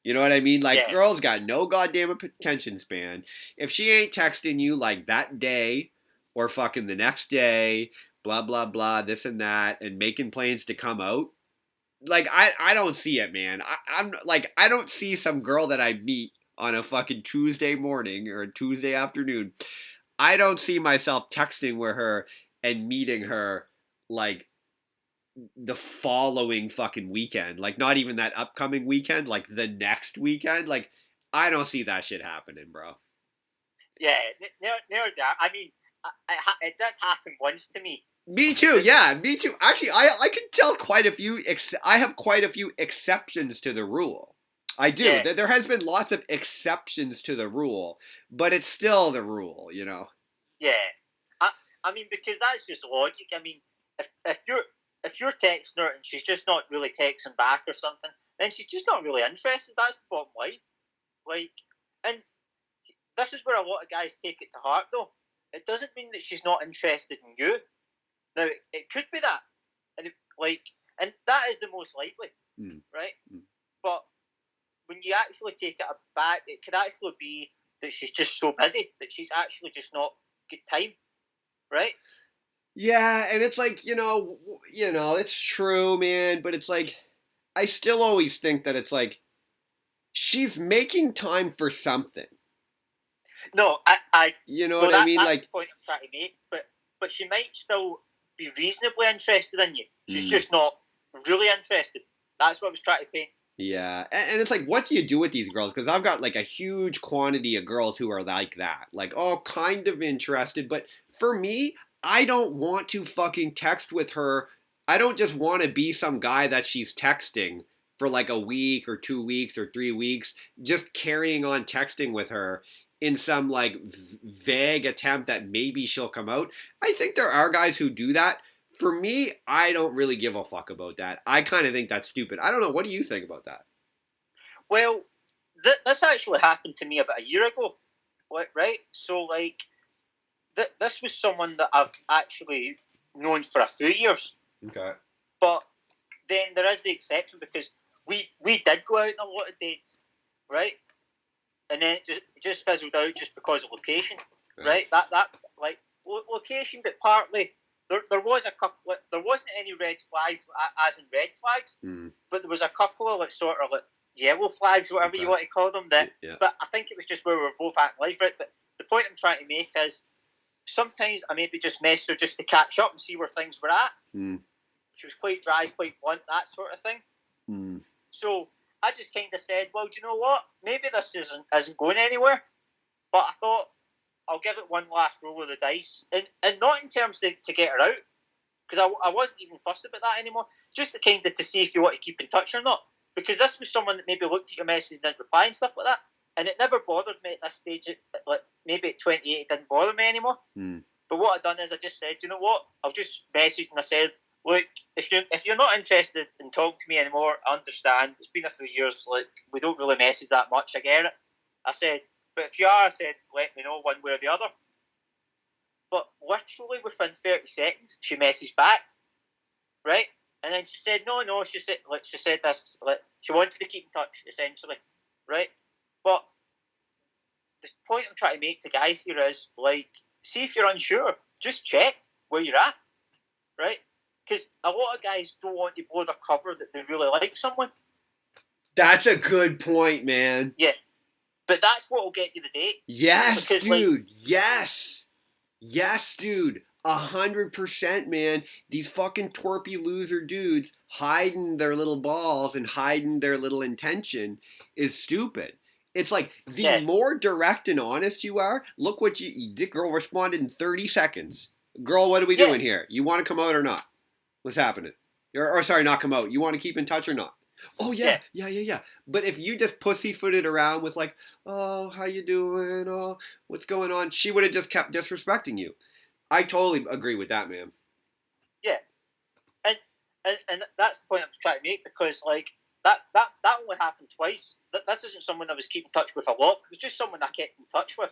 You know what I mean? Like, girls got no goddamn attention span. If she ain't texting you like that day or fucking the next day, blah blah blah, this and that, and making plans to come out, like, I don't see it, man. I'm like, I don't see some girl that I meet on a fucking Tuesday morning or a Tuesday afternoon. I don't see myself texting with her and meeting her like the following fucking weekend. Like, not even that upcoming weekend, like the next weekend. Like, I don't see that shit happening, bro. Yeah, near that. I mean, it did happen once to me. Me too. Yeah, me too. Actually, I can tell quite a few. I have quite a few exceptions to the rule. I do. Yeah. There has been lots of exceptions to the rule, but it's still the rule, you know. Yeah, I mean, because that's just logic. I mean, if you're texting her and she's just not really texting back or something, then she's just not really interested. That's the bottom line. Like, and this is where a lot of guys take it to heart, though. It doesn't mean that she's not interested in you. Now, it could be that, and that is the most likely, right? But when you actually take it back, it could actually be that she's just so busy that she's actually just not good time, right? Yeah, and it's like, you know, it's true, man, but it's like, I still always think that it's like, she's making time for something. No, you know what I mean? That's like the point I'm trying to make, but she might still be reasonably interested in you. She's just not really interested. That's what I was trying to paint. Yeah, and it's like, what do you do with these girls? Because I've got like a huge quantity of girls who are like that. Like, oh, kind of interested. But for me, I don't want to fucking text with her. I don't just want to be some guy that she's texting for like a week or 2 weeks or 3 weeks, just carrying on texting with her in some like vague attempt that maybe she'll come out. I think there are guys who do that. For me, I don't really give a fuck about that. I kind of think that's stupid. I don't know. What do you think about that? Well, this actually happened to me about a year ago, right? So, like, this was someone that I've actually known for a few years. Okay. But then there is the exception because we did go out on a lot of dates, right? And then it just fizzled out just because of location, right? That like location, but partly there was a couple. There wasn't any red flags, as in red flags, but there was a couple of like sort of like yellow flags, whatever you want to call them. That, but I think it was just where we were both at in life, right? But the point I'm trying to make is sometimes I maybe just message her just to catch up and see where things were at. She was quite dry, quite blunt, that sort of thing. So I just kind of said, well, do you know what? Maybe this isn't going anywhere. But I thought I'll give it one last roll of the dice, and not in terms to get her out, because I wasn't even fussed about that anymore. Just to kind of to see if you want to keep in touch or not, because this was someone that maybe looked at your message and didn't reply and stuff like that, and it never bothered me at this stage. Like maybe at 28, it didn't bother me anymore. But what I done is I just said, you know what? I'll just message, and I said, look, if you're not interested in talking to me anymore, I understand. It's been a few years. Like, we don't really message that much. I get it. I said, but if you are, I said, let me know one way or the other. But literally within 30 seconds, she messaged back, right? And then she said, no. She said this. Like, she wanted to keep in touch, essentially, right? But the point I'm trying to make to guys here is, like, see if you're unsure, just check where you're at, right? Because a lot of guys don't want to blow their cover that they really like someone. That's a good point, man. Yeah, but that's what will get you the date. Yes, because, dude. Like, yes, dude. 100%, man. These fucking twerpy loser dudes hiding their little balls and hiding their little intention is stupid. It's like, the more direct and honest you are, look what the girl responded in 30 seconds. Girl, what are we doing here? You want to come out or not? What's happening? Or sorry, not come out. You want to keep in touch or not? Oh, yeah. But if you just pussyfooted around with like, oh, how you doing? Oh, what's going on? She would have just kept disrespecting you. I totally agree with that, man. Yeah. And that's the point I'm trying to make, because, like, that only happened twice. This isn't someone I was keeping in touch with a lot. It was just someone I kept in touch with.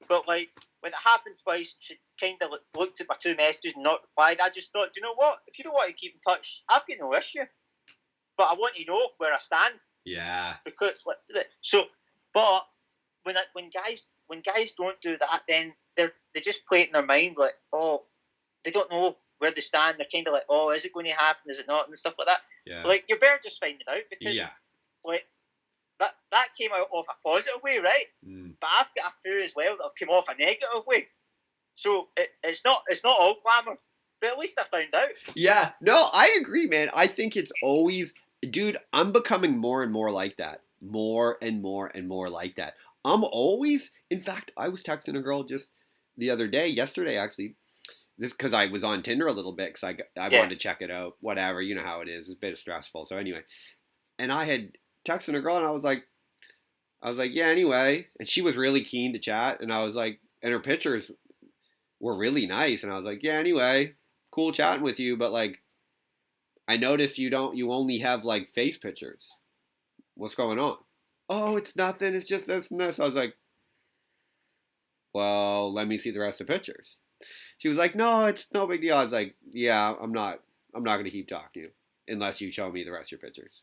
But, like, when it happened twice, she kind of looked at my two messages and not replied. I just thought, do you know what? If you don't want to keep in touch, I've got no issue. But I want to know where I stand. Yeah. Because but when guys don't do that, then they just play it in their mind, like, oh, they don't know where they stand. They're kind of like, oh, is it going to happen? Is it not? And stuff like that. Yeah. Like, you're better just finding out, because like that came out of a positive way, right? But I've got a few as well that have come off a negative way. So it's not all glamour. But at least I found out. Yeah, no, I agree, man. I think it's always, dude, I'm becoming more and more like that. More and more and more like that. I'm always, in fact, I was texting a girl just the other day, yesterday actually, this because I was on Tinder a little bit because I wanted to check it out, whatever, you know how it is. It's a bit stressful. So anyway, and I had texted a girl and I was like, yeah, anyway. And she was really keen to chat. And I was like, and her pictures were really nice. And I was like, yeah, anyway, cool chatting with you, but like, I noticed you only have like face pictures. What's going on? Oh, it's nothing. It's just this and this. I was like, well, let me see the rest of the pictures. She was like, no, it's no big deal. I was like, yeah, I'm not going to keep talking to you unless you show me the rest of your pictures.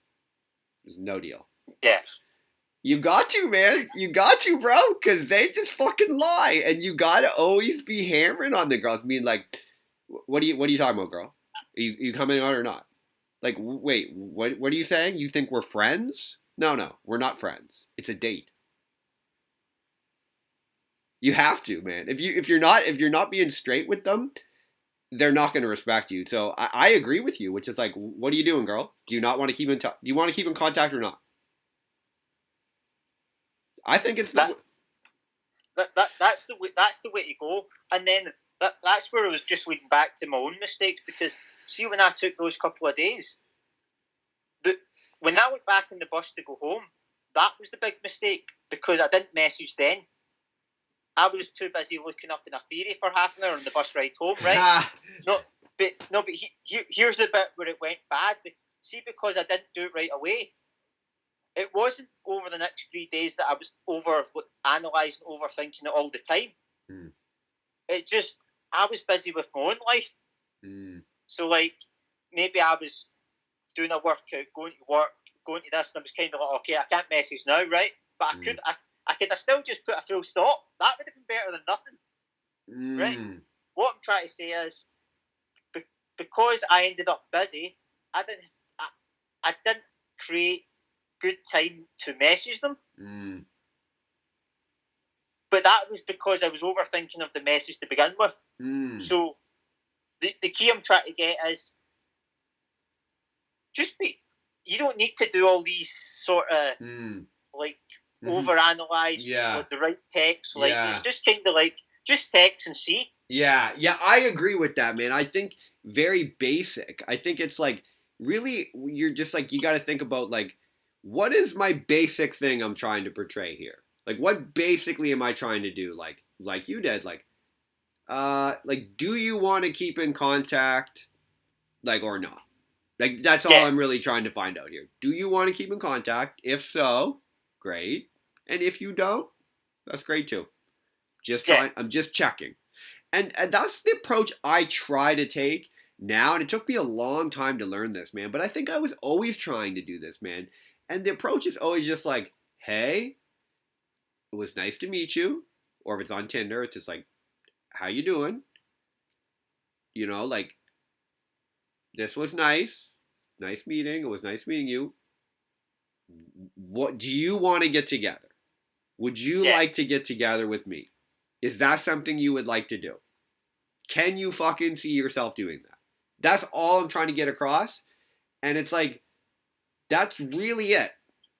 There's no deal. Yeah. You got to, man. You got to, bro, because they just fucking lie, and you got to always be hammering on the girls, being like, what are you talking about, girl? Are you coming out or not? Like, wait, what are you saying? You think we're friends? No, we're not friends. It's a date. You have to, man. If you're not being straight with them, they're not going to respect you. So I agree with you, which is like, what are you doing, girl? Do you not want to keep in touch? Do you want to keep in contact or not? I think it's that's the way to go. And then that's where I was just leading back to my own mistakes, because see, when I took those couple of days, when I went back on the bus to go home, that was the big mistake, because I didn't message then. I was too busy looking up in a theory for half an hour on the bus ride home, right? But here's the bit where it went bad. See, because I didn't do it right away, it wasn't over the next 3 days that I was analysing, overthinking it all the time. It just, I was busy with my own life. So, like, maybe I was doing a workout, going to work, going to this, and I was kind of like, okay, I can't message now, right? But I could have still just put a full stop. That would have been better than nothing, right? What I'm trying to say is, because I ended up busy, I didn't create good time to message them. But that was because I was overthinking of the message to begin with. So the key I'm trying to get is, you don't need to do all these sort of like overanalyze the right text. Like, it's just kind of like, just text and see. Yeah, I agree with that, man. I think very basic. I think it's like, really, you're just like, you got to think about like, what is my basic thing I'm trying to portray here? Like, what basically am I trying to do? Like you did, like, do you want to keep in contact? like, or not? Like, that's all Yeah. I'm really trying to find out here. Do you want to keep in contact? If so, great. And if you don't, that's great too. Just Yeah. trying. I'm just checking. And that's the approach I try to take now. And it took me a long time to learn this, man. But I think I was always trying to do this, man. And the approach is always just like, hey, it was nice to meet you. Or if it's on Tinder, it's just like, how you doing? You know, like, this was nice. Nice meeting. It was nice meeting you. What do you want to get together? Would you Yeah. like to get together with me? Is that something you would like to do? Can you fucking see yourself doing that? That's all I'm trying to get across. And it's like, that's really it.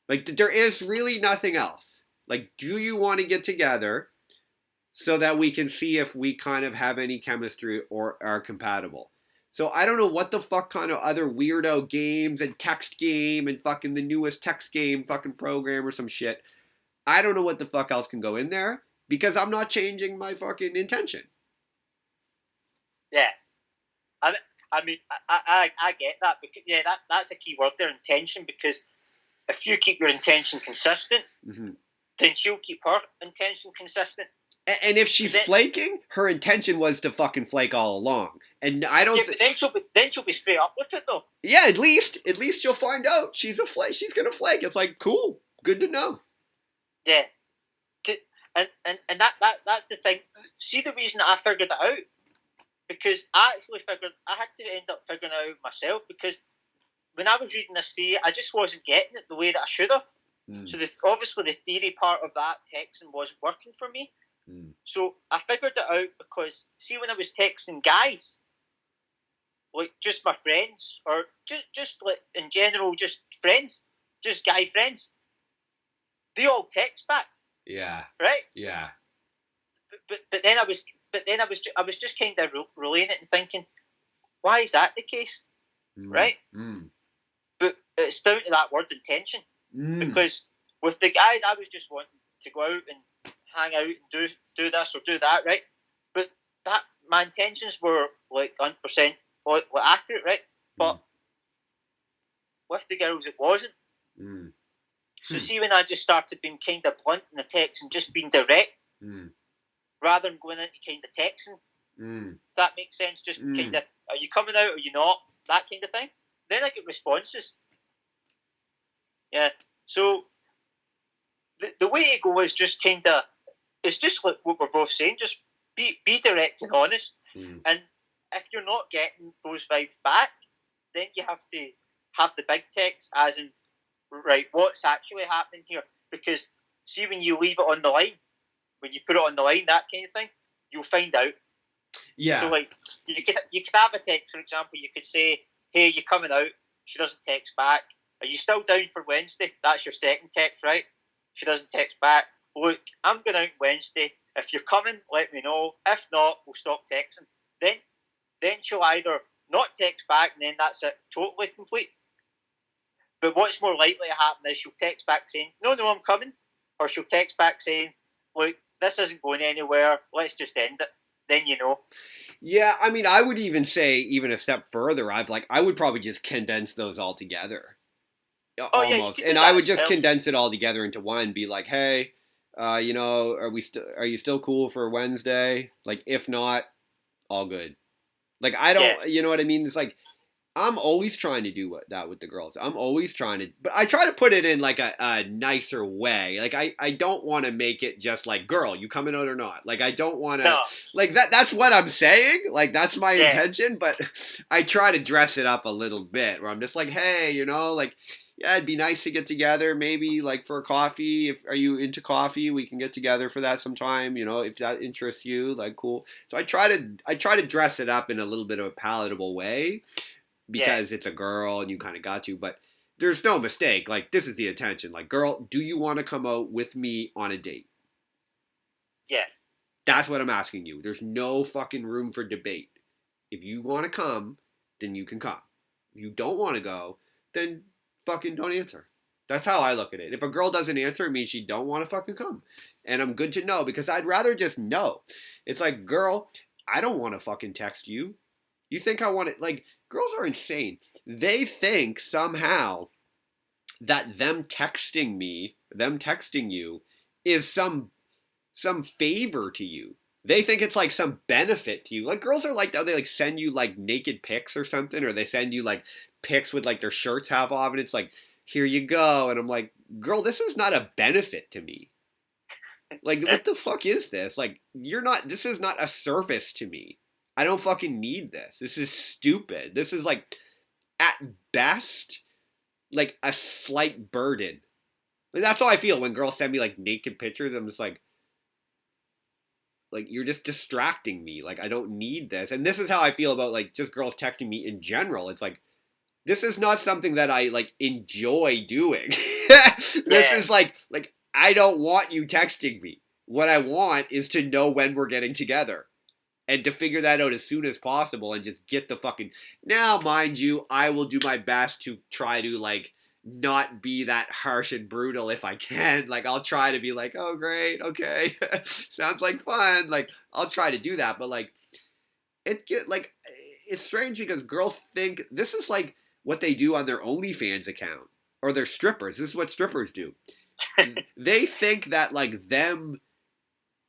Like, there is really nothing else. Like, do you want to get together so that we can see if we kind of have any chemistry or are compatible? So I don't know what the fuck kind of other weirdo games and text game and fucking the newest text game fucking program or some shit. I don't know what the fuck else can go in there because I'm not changing my fucking intention. Yeah. I, I mean, I get that. Because, yeah, that's a key word there, intention, because if you keep your intention consistent, then she'll keep her intention consistent. And if she's flaking, her intention was to fucking flake all along. And I don't. Yeah, but then she'll be straight up with it though. Yeah, at least she'll find out she's a flake. She's gonna flake. It's like cool, good to know. Yeah, and that's the thing. See, the reason I figured it out, because I had to end up figuring it out myself, because when I was reading this theory, I just wasn't getting it the way that I should have. So obviously the theory part of that texting wasn't working for me. So I figured it out because, see, when I was texting guys, like just my friends, or just like in general, just friends, just guy friends, they all text back. Yeah. Right. Yeah. But then I was just kind of relaying it and thinking, why is that the case? Right. But it's down to that word intention, because with the guys, I was just wanting to go out and hang out and do this or do that, right? But that my intentions were like 100% accurate, right? But with the girls, it wasn't. So see, when I just started being kind of blunt in the text and just being direct, rather than going into kind of texting, if that makes sense, just kind of, are you coming out or are you not? That kind of thing. Then I get responses. Yeah. So the way to go is just kind of, it's just like what we're both saying, just be direct and honest. And if you're not getting those vibes back, then you have to have the big text, as in, right, what's actually happening here? Because see, when you leave it on the line, when you put it on the line, that kind of thing, you'll find out. Yeah. So like, you could have a text, for example, you could say, hey, you coming out? She doesn't text back. Are you still down for Wednesday? That's your second text, right? She doesn't text back. Look, I'm going out Wednesday. If you're coming, let me know. If not, we'll stop texting. Then she'll either not text back, and then that's it, totally complete. But what's more likely to happen is she'll text back saying, no, I'm coming. Or she'll text back saying, look, this isn't going anywhere. Let's just end it. Then you know. Yeah, I mean, I would even say, even a step further, I would probably just condense those all together. Almost. Yeah, and I would just condense it all together into one. Be like, hey, are you still cool for Wednesday? Like, if not, all good. Like, I don't, you know what I mean? It's like, I'm always trying to do that with the girls. I'm always trying to, but I try to put it in like a nicer way. Like, I don't want to make it just like, girl, you coming out or not? Like, I don't want to, like that's what I'm saying. Like, that's my intention, but I try to dress it up a little bit where I'm just like, hey, like, yeah, it'd be nice to get together, maybe like for a coffee. Are you into coffee? We can get together for that sometime. If that interests you, like, cool. So I try to dress it up in a little bit of a palatable way because it's a girl and you kind of got to. But there's no mistake. Like, this is the intention. Like, girl, do you want to come out with me on a date? Yeah. That's what I'm asking you. There's no fucking room for debate. If you want to come, then you can come. If you don't want to go, then fucking don't answer. That's how I look at it. If a girl doesn't answer, it means she don't want to fucking come. And I'm good to know, because I'd rather just know. It's like, girl, I don't want to fucking text you. You think I want to, like, Girls are insane. They think somehow that them texting you, is some favor to you. They think it's like some benefit to you. Like girls are like that. They like send you like naked pics or something, or they send you like pics with like their shirts half off, and it's like, here you go. And I'm like, girl, this is not a benefit to me. Like, what the fuck is this? Like, this is not a service to me. I don't fucking need this. This is stupid. This is like, at best, like a slight burden. Like, that's how I feel when girls send me like naked pictures. I'm just like you're just distracting me. Like I don't need this. And this is how I feel about like just girls texting me in general. It's like this is not something that I like enjoy doing. This is like I don't want you texting me. What I want is to know when we're getting together. And to figure that out as soon as possible and just get the fucking. Now, mind you, I will do my best to try to like not be that harsh and brutal if I can. Like I'll try to be like, oh great, okay, sounds like fun. Like I'll try to do that, but like it's strange because girls think this is like what they do on their OnlyFans account or their strippers. This is what strippers do. They think that like them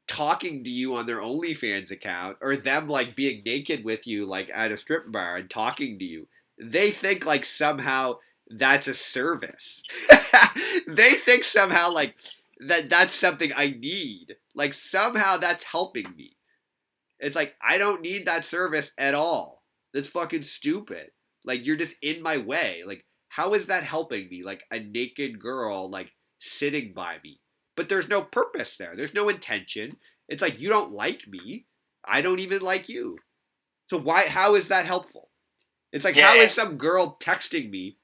talking to you on their OnlyFans account or them like being naked with you like at a strip bar and talking to you, they think like somehow that's a service. They think somehow like that's something I need. Like somehow that's helping me. It's like I don't need that service at all. That's fucking stupid. Like you're just in my way. Like how is that helping me? Like a naked girl like sitting by me. But there's no purpose there. There's no intention. It's like you don't like me. I don't even like you. So how is that helpful? It's like how is some girl texting me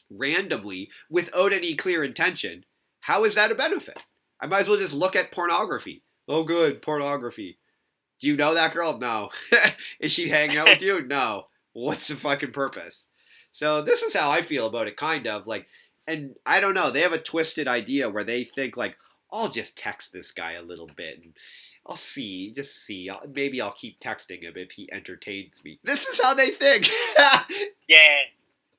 randomly without any clear intention? How is that a benefit? I might as well just look at pornography. Oh good, pornography. Do you know that girl? No. Is she hanging out with you? No. What's the fucking purpose? So this is how I feel about it, kind of. Like, and I don't know, they have a twisted idea where they think like, I'll just text this guy a little bit and I'll see. Maybe I'll keep texting him if he entertains me. This is how they think. Yeah.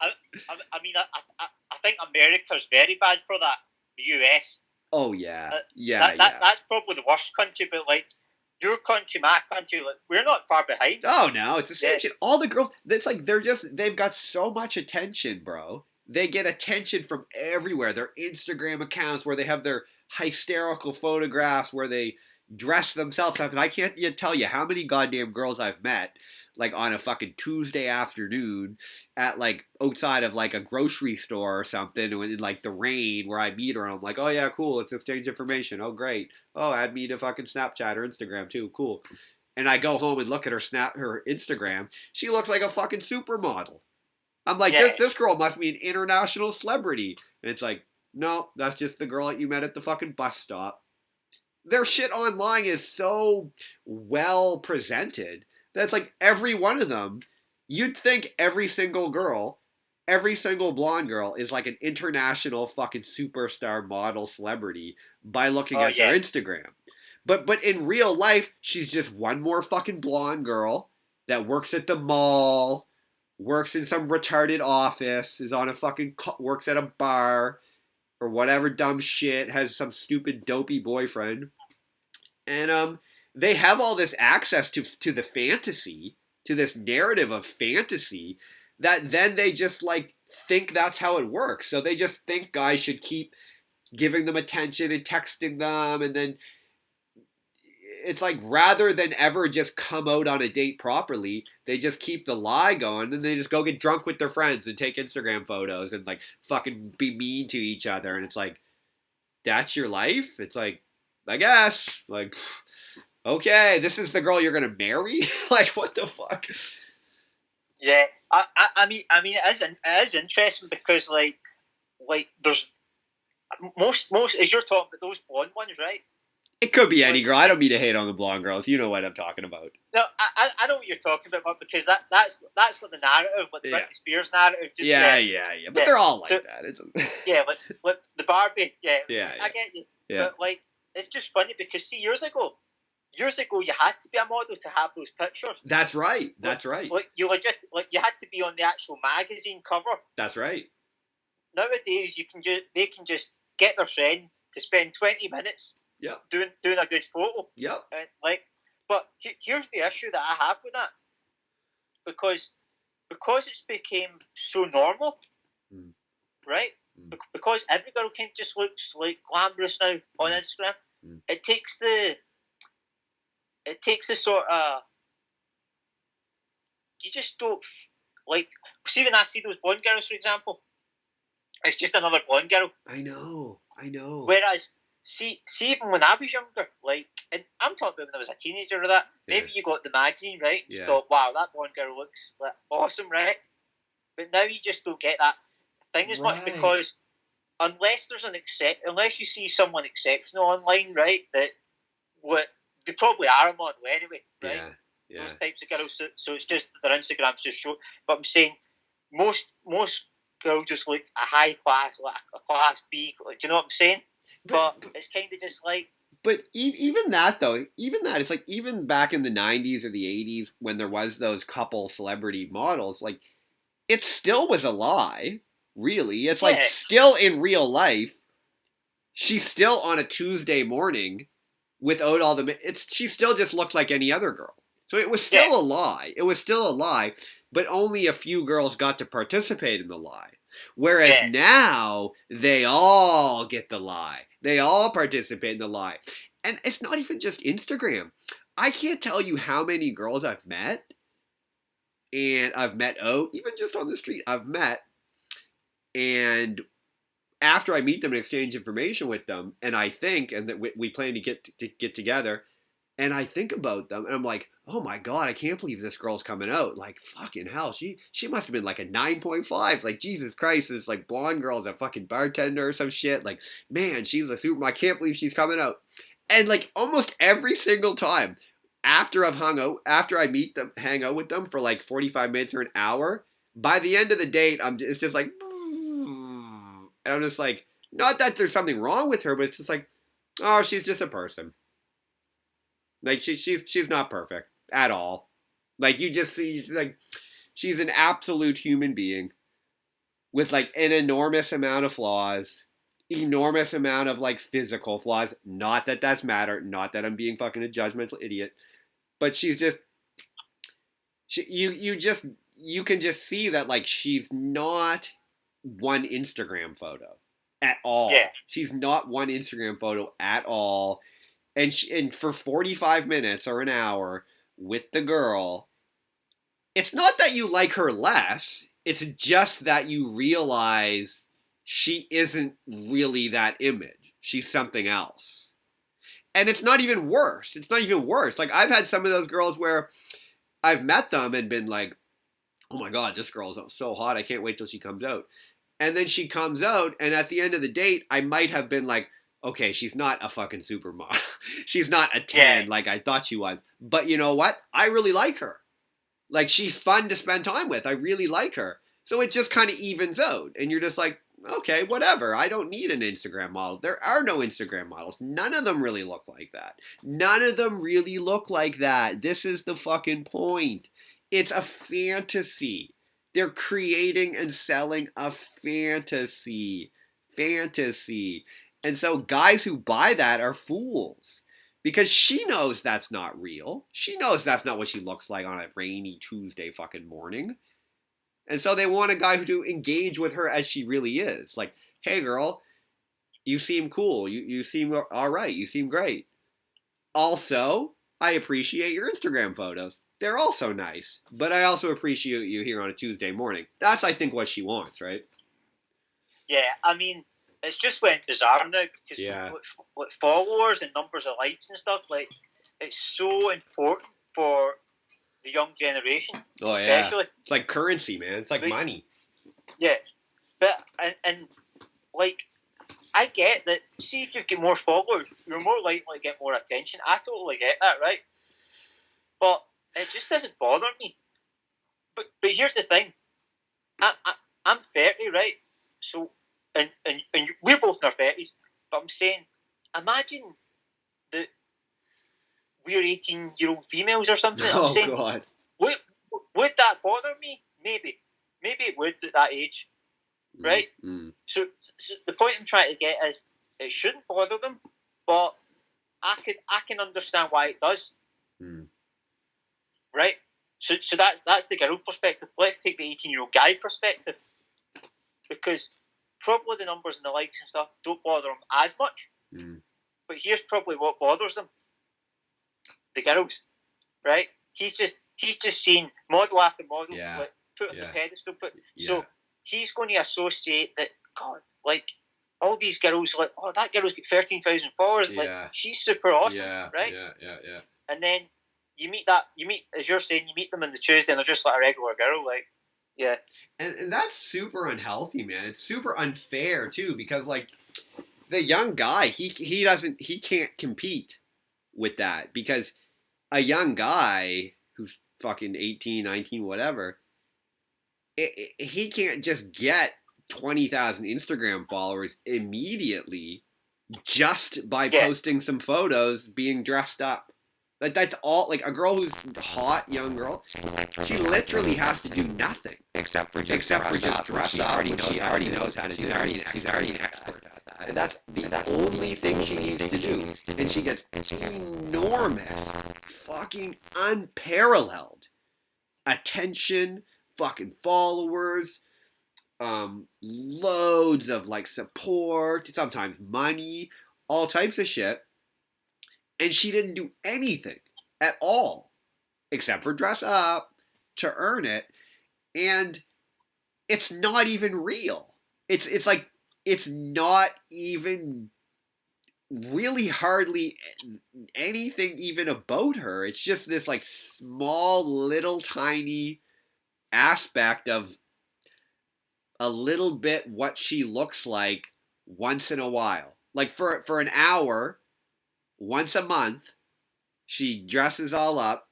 I mean, I think America's very bad for that. The US. Oh, yeah. That's probably the worst country, but like, your country, my country, like, we're not far behind. Oh, no, it's the same shit. All the girls, it's like they've got so much attention, bro. They get attention from everywhere. Their Instagram accounts where they have their hysterical photographs where they dress themselves up. And I can't yet tell you how many goddamn girls I've met like on a fucking Tuesday afternoon at like outside of like a grocery store or something in like the rain where I meet her and I'm like, oh yeah, cool, let's exchange information. Oh great. Oh, add me to fucking Snapchat or Instagram too. Cool. And I go home and look at her Instagram. She looks like a fucking supermodel. I'm like, this girl must be an international celebrity. And it's like, no, that's just the girl that you met at the fucking bus stop. Their shit online is so well presented that's like every one of them, you'd think every single blonde girl is like an international fucking superstar model celebrity by looking at their Instagram. But in real life, she's just one more fucking blonde girl that works at the mall, works in some retarded office, works at a bar, or whatever dumb shit, has some stupid dopey boyfriend. And they have all this access to the fantasy, to this narrative of fantasy, that then they just like think that's how it works. So they just think guys should keep giving them attention and texting them, and then it's like rather than ever just come out on a date properly, they just keep the lie going, and they just go get drunk with their friends and take Instagram photos and like fucking be mean to each other. And it's like, that's your life? It's like, I guess, like, okay, this is the girl you're gonna marry? Like, what the fuck? Yeah, I mean, it is interesting because like there's most as you're talking about those blonde ones, right? It could be any girl. I don't mean to hate on the blonde girls. You know what I'm talking about. No, I know what you're talking about, but because that's like the narrative, like the Britney Spears narrative. Just, yeah. But they're all like that. Yeah, like the Barbie. Yeah, I get you. Yeah. But like, it's just funny because see, years ago, years ago, you had to be a model to have those pictures. That's right. That's right. Like you had to be on the actual magazine cover. That's right. Nowadays, they can just get their friend to spend 20 minutes doing a good photo. Yep. But here's the issue that I have with that, because it's became so normal, right? Because every girl just looks like glamorous now on Instagram. It takes the sort of, you just don't like. See, when I see those blonde girls, for example, it's just another blonde girl. I know. Whereas, see, even when I was younger, and I'm talking about when I was a teenager or that, maybe you got the magazine, right? You thought, wow, that blonde girl looks awesome, right? But now you just don't get that thing as much, because unless you see someone exceptional online, right, they probably are a model anyway, right? Yeah. Those types of girls, so it's just their Instagram's just show. But I'm saying most girls just look a high class, like a class B. Do you know what I'm saying? But it's kind of just like. But even that, though, it's like even back in the 90s or the 80s when there was those couple celebrity models, like it still was a lie, really. It's like still in real life, she's still on a Tuesday morning without all the. She still just looks like any other girl. So it was still a lie. It was still a lie, but only a few girls got to participate in the lie. Whereas now, they all get the lie. They all participate in the lie. And it's not even just Instagram. I can't tell you how many girls I've met, and I've met even just on the street, I've met, and after I meet them and exchange information with them, and I think, and that we plan to get together, and I think about them, and I'm like, oh my god, I can't believe this girl's coming out. Like, fucking hell, she must have been like a 9.5. Like, Jesus Christ, this like blonde girl's a fucking bartender or some shit. Like, man, she's a super. I can't believe she's coming out. And like almost every single time after I meet them, hang out with them for like 45 minutes or an hour, by the end of the date, it's just like, and I'm just like, not that there's something wrong with her, but it's just like, oh, she's just a person. Like she's not perfect at all. Like you just see, like she's an absolute human being with like an enormous amount of flaws, enormous amount of like physical flaws. Not that that's matter. Not that I'm being fucking a judgmental idiot, but she's just you can just see that like she's not one Instagram photo at all. Yeah. She's not one Instagram photo at all. And for 45 minutes or an hour with the girl, it's not that you like her less. It's just that you realize she isn't really that image. She's something else. And it's not even worse. Like, I've had some of those girls where I've met them and been like, oh my god, this girl's so hot. I can't wait till she comes out. And then she comes out, and at the end of the date, I might have been like, okay, she's not a fucking supermodel. She's not a 10 like I thought she was. But you know what? I really like her. Like, she's fun to spend time with. I really like her. So it just kind of evens out. And you're just like, okay, whatever. I don't need an Instagram model. There are no Instagram models. None of them really look like that. None of them really look like that. This is the fucking point. It's a fantasy. They're creating and selling a fantasy. Fantasy. And so guys who buy that are fools. Because she knows that's not real. She knows that's not what she looks like on a rainy Tuesday fucking morning. And so they want a guy to engage with her as she really is. Like, hey girl, you seem cool. You seem alright. You seem great. Also, I appreciate your Instagram photos. They're also nice. But I also appreciate you here on a Tuesday morning. That's, I think, what she wants, right? Yeah, I mean, it's just went bizarre now because with followers and numbers of likes and stuff, like, it's so important for the young generation, especially. Yeah. It's like currency, man. It's like money. Yeah, but and like, I get that. See, if you get more followers, you're more likely to get more attention. I totally get that, right? But it just doesn't bother me. But here's the thing. I'm 30, right? So. And we're both in our 30s, but I'm saying, imagine that we're 18-year-old females or something. Oh, I'm saying, God. Would that bother me? Maybe it would at that age, right? So the point I'm trying to get is it shouldn't bother them, but I can understand why it does, right? So that's the girl perspective. Let's take the 18-year-old guy perspective, because probably the numbers and the likes and stuff don't bother them as much. But here's probably what bothers them: the girls, right? He's just seen model after model, like put on the pedestal. So he's going to associate that, God, like all these girls, like, oh, that girl's got 13,000 followers, like she's super awesome, right? Yeah. And then you meet, as you're saying, you meet them on the Tuesday and they're just like a regular girl, like, yeah. And that's super unhealthy, man. It's super unfair too, because like the young guy, he can't compete with that, because a young guy who's fucking 18, 19, whatever, he can't just get 20,000 Instagram followers immediately just by posting some photos being dressed up. Like, that's all. Like, a girl who's hot, young girl, she literally has to do nothing except for just dress up. She already knows how to do it. She's already an expert at that. And that's the only thing she needs to do. And she gets enormous, fucking unparalleled attention, fucking followers, loads of like support, sometimes money, all types of shit. And she didn't do anything at all except for dress up to earn it. And it's not even real. It's like, it's not even really hardly anything even about her. It's just this like small little tiny aspect of a little bit what she looks like once in a while. Like for an hour, once a month, she dresses all up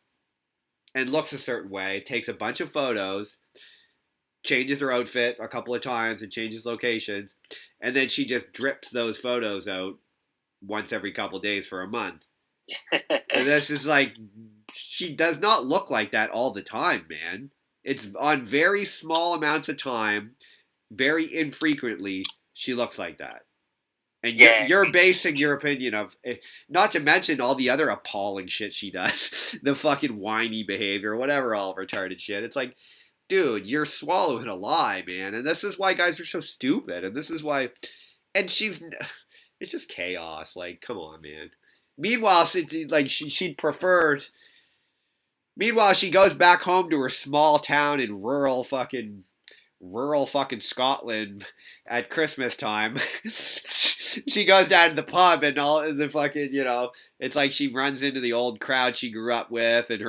and looks a certain way, takes a bunch of photos, changes her outfit a couple of times and changes locations, and then she just drips those photos out once every couple of days for a month. And this is like, she does not look like that all the time, man. It's on very small amounts of time, very infrequently, she looks like that. And you're basing your opinion of, not to mention all the other appalling shit she does, the fucking whiny behavior, whatever, all retarded shit. It's like, dude, you're swallowing a lie, man. And this is why guys are so stupid. And this is why, and it's just chaos. Like, come on, man. Meanwhile, she'd preferred. Meanwhile, she goes back home to her small town in rural fucking Scotland at Christmas time. She goes down to the pub and all the fucking, it's like she runs into the old crowd she grew up with, and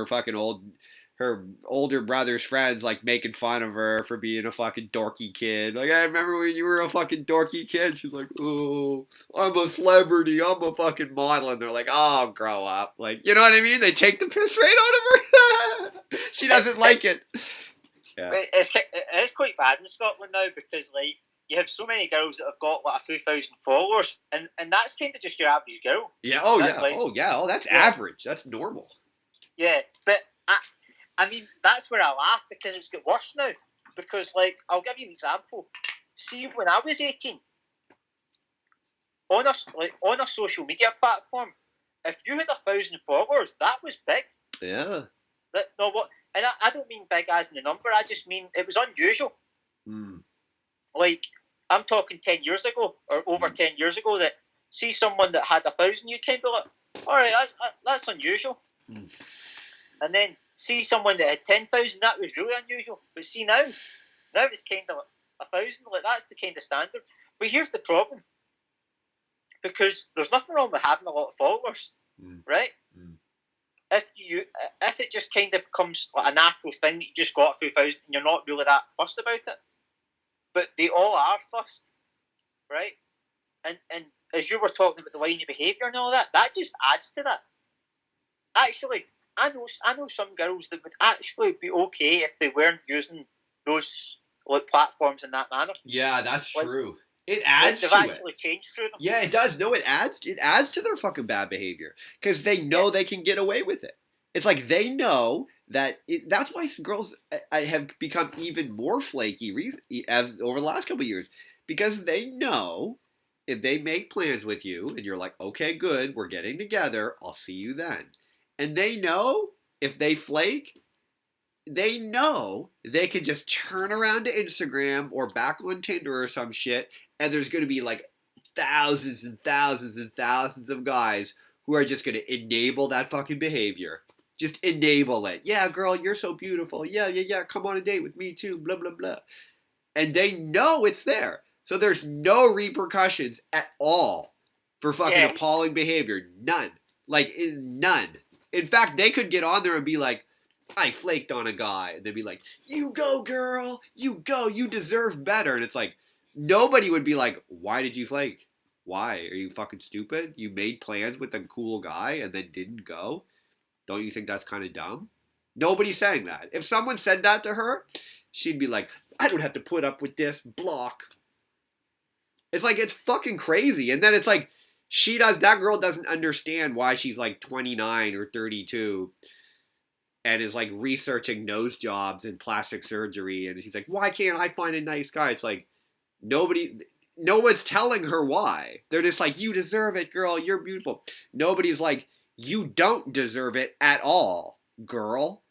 her older brother's friends like making fun of her for being a fucking dorky kid. Like, I remember when you were a fucking dorky kid. She's like, oh, I'm a celebrity, I'm a fucking model. And they're like, oh, grow up. Like, you know what I mean? They take the piss right out of her. She doesn't like it. Yeah. It's quite bad in Scotland now, because like you have so many girls that have got like a few thousand followers, and that's kind of just your average girl. Yeah. Oh yeah. Like, that's average. That's normal. Yeah, but I mean that's where I laugh, because it's got worse now. Because like, I'll give you an example. See, when I was 18, on a social media platform, if you had 1,000 followers, that was big. Yeah. No, what? And I don't mean big as in the number, I just mean it was unusual. Like, I'm talking 10 years ago, or over 10 years ago, that see someone that had 1,000, you kind of like, alright, that's unusual. And then see someone that had 10,000, that was really unusual. But see now it's kind of 1,000, like that's the kind of standard. But here's the problem. Because there's nothing wrong with having a lot of followers, right? If it just kind of becomes like a natural thing that you just got a few thousand and you're not really that fussed about it, but they all are fussed, right? And as you were talking about the whiny behaviour and all that just adds to that. Actually, I know some girls that would actually be okay if they weren't using those like platforms in that manner. Yeah, that's like, true. It adds they've to actually it. changed through them. Yeah, it does. No, it adds to their fucking bad behavior because they know they can get away with it. It's like they know that that's why girls I have become even more flaky over the last couple of years because they know if they make plans with you and you're like, okay, good, we're getting together, I'll see you then. And they know if they flake, they know they could just turn around to Instagram or back on Tinder or some shit, and there's going to be like thousands and thousands and thousands of guys who are just going to enable that fucking behavior. Just enable it. Yeah, girl, you're so beautiful. Yeah, yeah, yeah. Come on a date with me too. Blah, blah, blah. And they know it's there. So there's no repercussions at all for fucking appalling behavior. None. Like, none. In fact, they could get on there and be like, I flaked on a guy. And they'd be like, you go, girl. You go. You deserve better. And it's like, nobody would be like, why did you flake? Why? Are you fucking stupid? You made plans with a cool guy and then didn't go? Don't you think that's kind of dumb? Nobody's saying that. If someone said that to her, she'd be like, I don't have to put up with this. Block. It's like, it's fucking crazy. And then it's like, that girl doesn't understand why she's like 29 or 32 and is like researching nose jobs and plastic surgery. And she's like, why can't I find a nice guy? It's like, no one's telling her why. They're just like, you deserve it, girl. You're beautiful. Nobody's like, you don't deserve it at all, girl.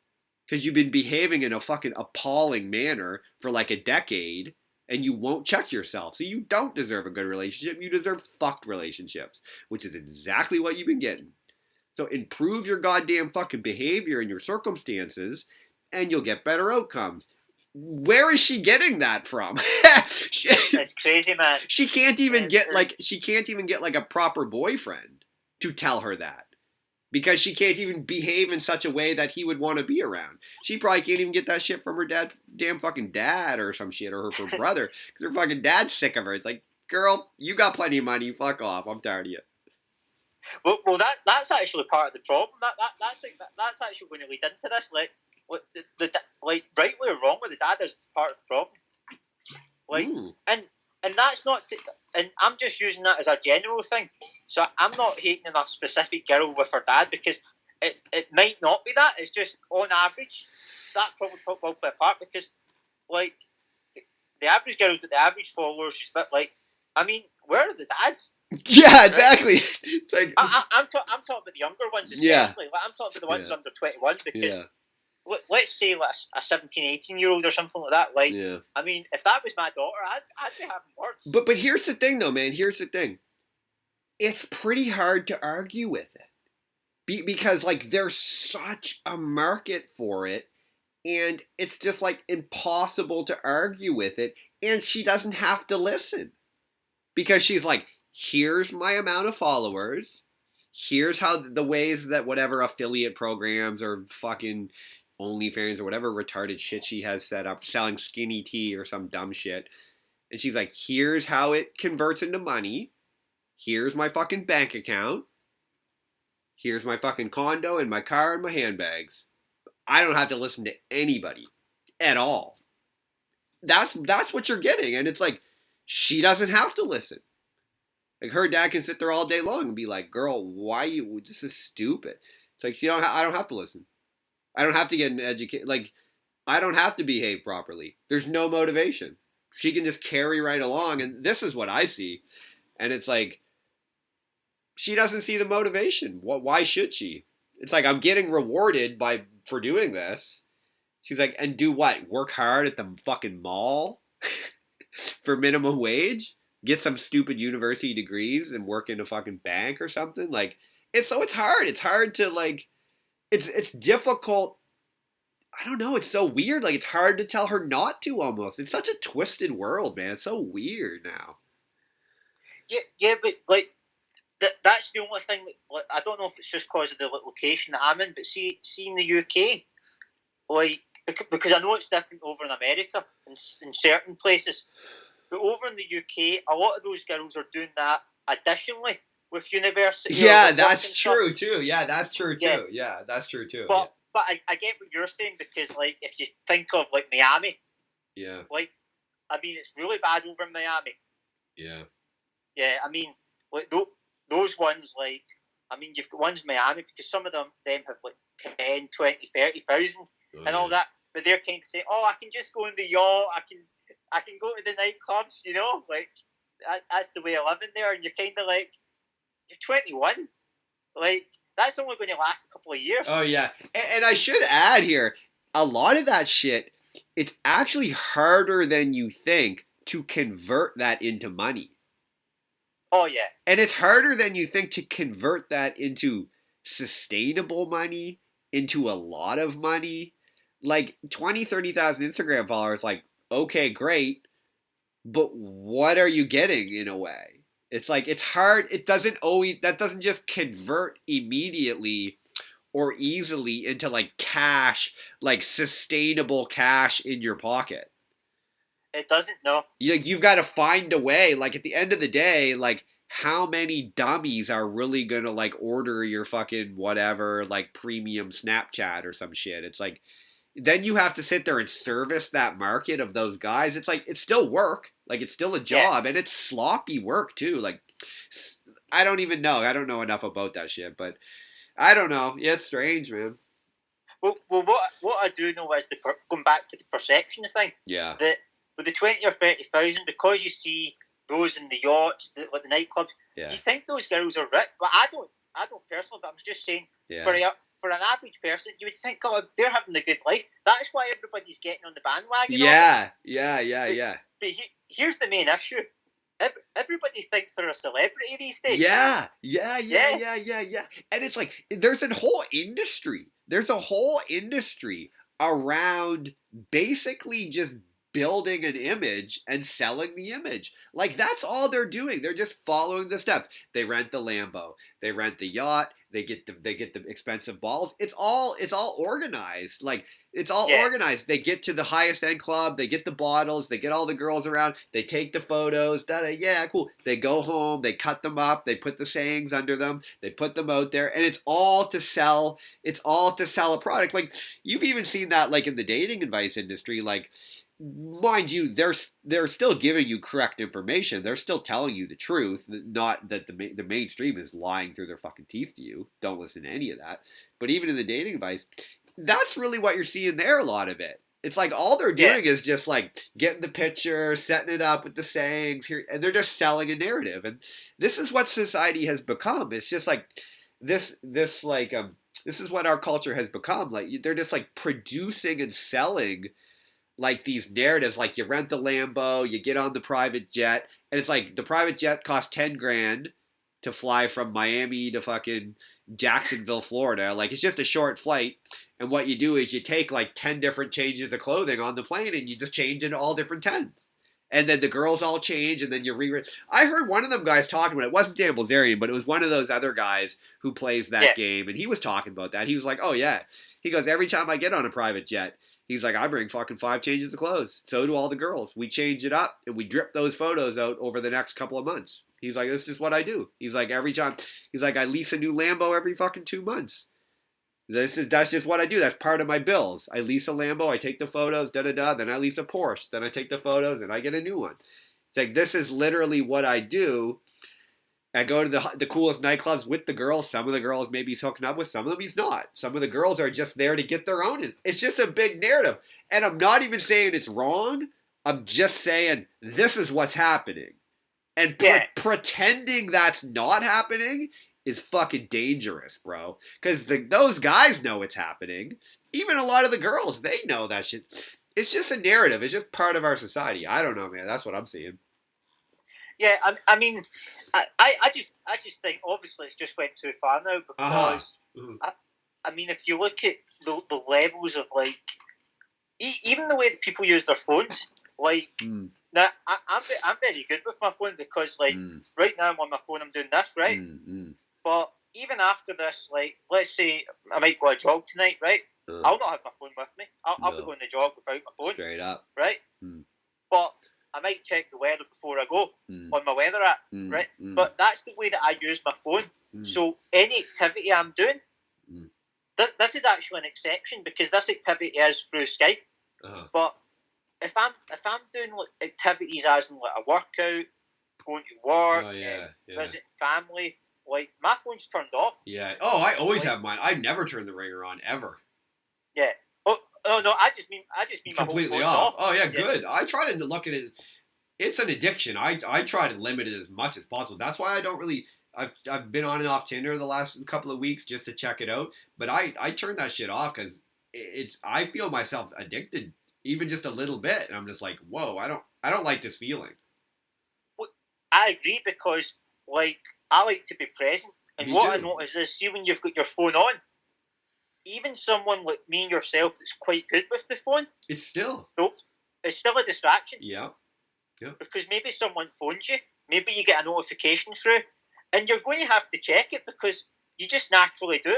Because you've been behaving in a fucking appalling manner for like a decade and you won't check yourself. So you don't deserve a good relationship. You deserve fucked relationships, which is exactly what you've been getting. So improve your goddamn fucking behavior and your circumstances and you'll get better outcomes. Where is she getting that from? It's crazy, man. She can't even get like a proper boyfriend to tell her that. Because she can't even behave in such a way that he would want to be around. She probably can't even get that shit from her damn fucking dad or some shit, or her brother. Because her fucking dad's sick of her. It's like, girl, you got plenty of money. Fuck off. I'm tired of you. Well, that's actually part of the problem. That's actually going to lead into this. Like, like rightly or wrongly, the dad is part of the problem. Like, and that's not. And I'm just using that as a general thing. So I'm not hating on a specific girl with her dad because it might not be that. It's just on average that probably will play a part because like the average girl's got the average followers. She's a bit like, I mean, where are the dads? Yeah, exactly. Right? Like, I'm talking about the younger ones especially. Yeah. Like, I'm talking about the ones under 21 because let's say like a 17, 18-year-old or something like that. Like, I mean, if that was my daughter, I'd be having words. But here's the thing, though, man. Here's the thing. It's pretty hard to argue with it because like there's such a market for it, and it's just like impossible to argue with it. And she doesn't have to listen because she's like, here's my amount of followers. Here's how the ways that whatever affiliate programs or fucking OnlyFans or whatever retarded shit she has set up, selling skinny tea or some dumb shit. And she's like, here's how it converts into money. Here's my fucking bank account. Here's my fucking condo and my car and my handbags. I don't have to listen to anybody at all. That's what you're getting. And it's like, she doesn't have to listen. Like, her dad can sit there all day long and be like, girl, this is stupid. It's like, I don't have to listen. I don't have to get an education. Like, I don't have to behave properly. There's no motivation. She can just carry right along. And this is what I see. And it's like, she doesn't see the motivation. Why should she? It's like, I'm getting rewarded for doing this. She's like, and do what? Work hard at the fucking mall for minimum wage? Get some stupid university degrees and work in a fucking bank or something? Like, it's hard. It's hard to like, it's difficult. I don't know. It's so weird. Like, it's hard to tell her not to almost. It's such a twisted world, man. It's so weird now. Yeah, but like, that's the only thing that, like, I don't know if it's just because of the location that I'm in, but see in the UK, like, because I know it's different over in America in certain places, but over in the UK, a lot of those girls are doing that additionally with university. Yeah, that's true too. Yeah, that's true too. Yeah, that's true too. But I get what you're saying because, like, if you think of like Miami, yeah, like, I mean, it's really bad over in Miami. Yeah. Yeah, I mean, like those ones, like, I mean, you've got ones in Miami because some of them have like 10, 20, 30,000 and all that, but they're kind of saying, oh, I can just go in the yacht, I can go to the nightclubs, you know, like that's the way of living there, and you're kind of like, you're 21, like that's only going to last a couple of years. Oh yeah, and I should add here, a lot of that shit, it's actually harder than you think to convert that into money. Oh yeah, And it's harder than you think to convert that into sustainable money, into a lot of money. Like 20, 30,000 Instagram followers, like, okay, great, but what are you getting in a way? It's like, it's hard. It doesn't always, that doesn't just convert immediately or easily into like cash, like sustainable cash in your pocket. it doesn't. No, You've got to find a way. Like at the end of the day, like how many dummies are really gonna like order your fucking whatever like premium Snapchat or some shit? It's like then you have to sit there and service that market of those guys. It's like it's still work, like it's still a job, and it's sloppy work too. Like I don't even know. I don't know enough about that shit, but I don't know. Yeah, it's strange, man. Well, what I do know is going back to the perception thing. Yeah. That with the 20 or 30,000, because you see those in the yachts, like the nightclubs, you think those girls are rich. But I don't personally. But I'm just saying, for an average person, you would think, God, they're having a good life. That's why everybody's getting on the bandwagon. Yeah. But here's the main issue. Everybody thinks they're a celebrity these days. Yeah. And it's like there's a whole industry. There's a whole industry around basically just building an image and selling the image. Like that's all they're doing. They're just following the steps. They rent the Lambo, they rent the yacht, they get the expensive balls. It's all organized. Like it's all organized. They get to the highest end club, they get the bottles, they get all the girls around, they take the photos, yeah, cool. They go home, they cut them up, they put the sayings under them, they put them out there, and it's all to sell a product. Like you've even seen that like in the dating advice industry, like mind you, they're still giving you correct information. They're still telling you the truth. Not that the mainstream is lying through their fucking teeth to you. Don't listen to any of that. But even in the dating advice, that's really what you're seeing there. A lot of it. It's like all they're doing is just like getting the picture, setting it up with the sayings here, and they're just selling a narrative. And this is what society has become. It's just like this is what our culture has become. Like they're just like producing and selling like these narratives, like you rent the Lambo, you get on the private jet, and it's like the private jet costs 10 grand to fly from Miami to fucking Jacksonville, Florida. Like it's just a short flight, and what you do is you take like 10 different changes of clothing on the plane, and you just change into all different 10s. And then the girls all change, and then you I heard one of them guys talking about it. It wasn't Dan Bilzerian, but it was one of those other guys who plays that game, and he was talking about that. He was like, "Oh yeah," he goes, "Every time I get on a private jet." He's like, I bring fucking 5 changes of clothes. So do all the girls. We change it up and we drip those photos out over the next couple of months. He's like, this is what I do. He's like, every time. He's like, I lease a new Lambo every fucking 2 months. That's just what I do. That's part of my bills. I lease a Lambo. I take the photos. Then I lease a Porsche. Then I take the photos and I get a new one. It's like, this is literally what I do. I go to the coolest nightclubs with the girls. Some of the girls maybe he's hooking up with. Some of them he's not. Some of the girls are just there to get their own. It's just a big narrative. And I'm not even saying it's wrong. I'm just saying this is what's happening. And pretending that's not happening is fucking dangerous, bro. Because those guys know it's happening. Even a lot of the girls, they know that shit. It's just a narrative. It's just part of our society. I don't know, man. That's what I'm seeing. Yeah, I mean, I just think obviously it's just went too far now because I mean if you look at the levels of like even the way that people use their phones, like now I'm very good with my phone because like right now I'm on my phone, I'm doing this right, but even after this, like let's say I might go a jog tonight, right? I'll not have my phone with me. I'll be going the jog without my phone. Straight up, right? But I might check the weather before I go on my weather app, right? But that's the way that I use my phone. So any activity I'm doing, this is actually an exception because this activity is through Skype. But if I'm doing like activities as in like a workout going to work, Oh yeah, yeah. visiting family. Like my phone's turned off. Yeah. Oh, I always have mine. I never turn the ringer on ever. Yeah. Oh no, I just mean my whole Completely phone's off. off. Oh yeah, good. I try to look at it. It's an addiction. I try to limit it as much as possible. That's why I don't really. I've been on and off Tinder the last couple of weeks just to check it out. But I turn that shit off because it's I feel myself addicted even just a little bit, and I'm just like, whoa, I don't like this feeling. Well, I agree because like I like to be present, and Me what I too. notice is, see when you've got your phone on, even someone like me and yourself that's quite good with the phone, It's still. nope, it's still a distraction. Yeah. Yeah. Because maybe someone phones you, maybe you get a notification through, and you're going to have to check it because you just naturally do.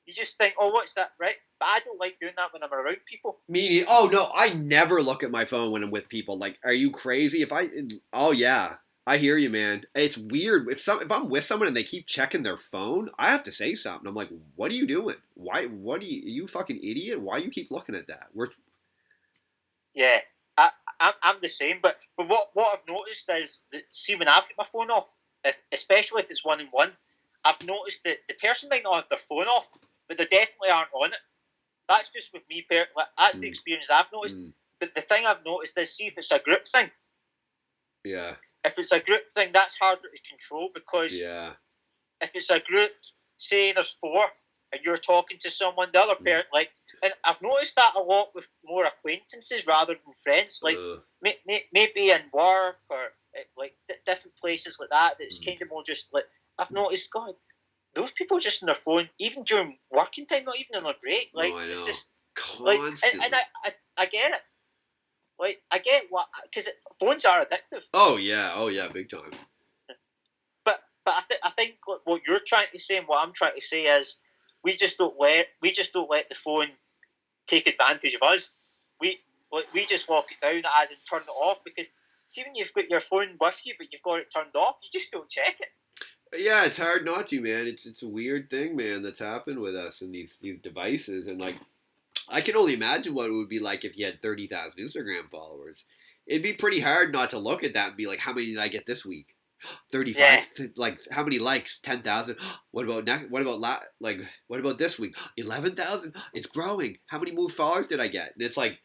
You just think, oh, what's that, right? But I don't like doing that when I'm around people. Oh no, I never look at my phone when I'm with people. Like, are you crazy? Oh yeah, I hear you, man. It's weird if I'm with someone and they keep checking their phone, I have to say something. I'm like, what are you doing? Why? What are you fucking idiot? Why you keep looking at that? Yeah, I'm the same. But what I've noticed is that, see, when I've got my phone off, especially if it's one on one, I've noticed that the person might not have their phone off, but they definitely aren't on it. That's just with me. That's the experience I've noticed. But the thing I've noticed is, see, if it's a group thing. Yeah. If it's a group thing, that's harder to control because if it's a group, say there's 4, and you're talking to someone, the other parent, like, and I've noticed that a lot with more acquaintances rather than friends, like maybe in work or like different places like that. That's kind of more just like I've noticed. God, those people just on their phone, even during working time, not even on a break. Like it's just constantly. Like, and I get it. Like I get what because phones are addictive. Oh yeah, big time. But I think what you're trying to say and what I'm trying to say is we just don't let the phone take advantage of us. We just lock it down as in turn it off because see when you've got your phone with you but you've got it turned off, you just don't check it. Yeah, it's hard not to, man. It's a weird thing, man, that's happened with us and these devices, and like I can only imagine what it would be like if you had 30,000 Instagram followers. It'd be pretty hard not to look at that and be like, how many did I get this week? 35. Yeah. Like how many likes? 10,000. What about next? What about this week? 11,000. It's growing. How many more followers did I get? And it's like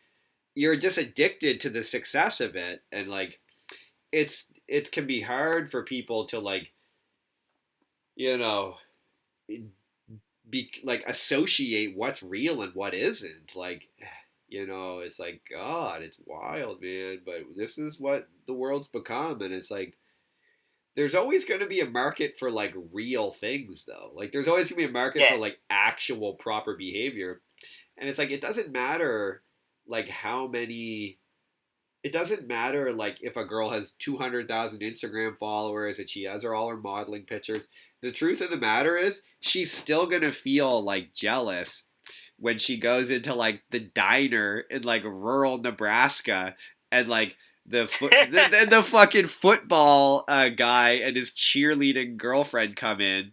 you're just addicted to the success of it, and like it can be hard for people to like, you know, be like associate what's real and what isn't. Like, you know, it's like God, it's wild, man. But this is what the world's become, and it's like there's always going to be a market for like real things, though. Like, there's always going to be a market for like actual proper behavior, and it's like it doesn't matter like how many. It doesn't matter like if a girl has 200,000 Instagram followers and she has all her modeling pictures. The truth of the matter is she's still going to feel like jealous when she goes into like the diner in like rural Nebraska and like the fucking football guy and his cheerleading girlfriend come in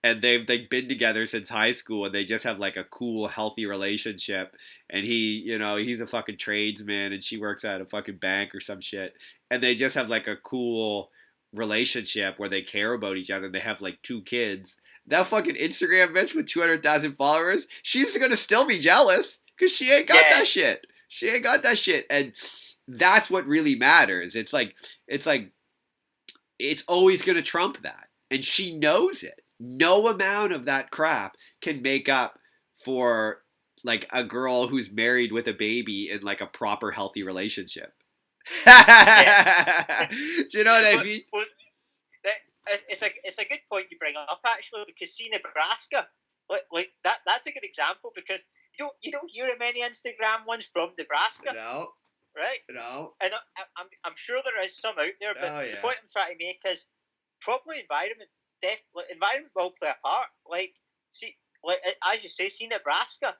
and they've been together since high school and they just have like a cool healthy relationship, and he's a fucking tradesman and she works at a fucking bank or some shit, and they just have like a cool relationship where they care about each other and they have like 2 kids. That fucking Instagram bitch with 200,000 followers, she's gonna still be jealous because she ain't got that shit. She ain't got that shit, and that's what really matters. It's like it's always gonna trump that, and she knows it. No amount of that crap can make up for like a girl who's married with a baby in like a proper healthy relationship. Do you know what I mean? It's a good point you bring up actually, because see Nebraska, like that's a good example because you don't hear of many Instagram ones from Nebraska. No. Right? No. And I'm sure there is some out there, but the point I'm trying to make is probably environment will play a part. Like, see, like as you say, see Nebraska,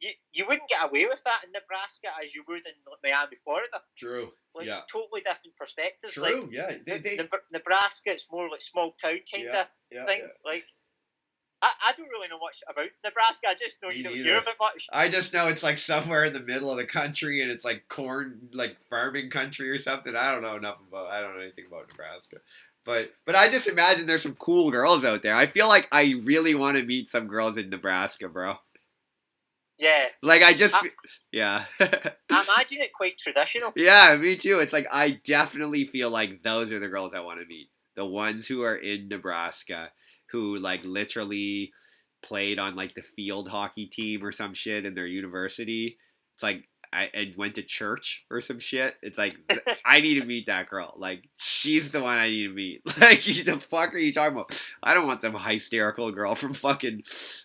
you wouldn't get away with that in Nebraska as you would in Miami, Florida. True. Like, yeah. Totally different perspectives. True. Like, yeah. Nebraska, it's more like small town kind of thing. Yeah. Like, I don't really know much about Nebraska. I just know Me you don't neither. hear about much. I just know it's like somewhere in the middle of the country and it's like corn, like farming country or something. I don't know enough about. I don't know anything about Nebraska. But I just imagine there's some cool girls out there. I feel like I really want to meet some girls in Nebraska, bro. Yeah. Like yeah. I imagine it quite traditional. Yeah, me too. It's like I definitely feel like those are the girls I want to meet. The ones who are in Nebraska, who like literally played on like the field hockey team or some shit in their university. It's like and went to church or some shit. It's like I need to meet that girl. Like she's the one I need to meet. Like the fuck are you talking about? I don't want some hysterical girl from fucking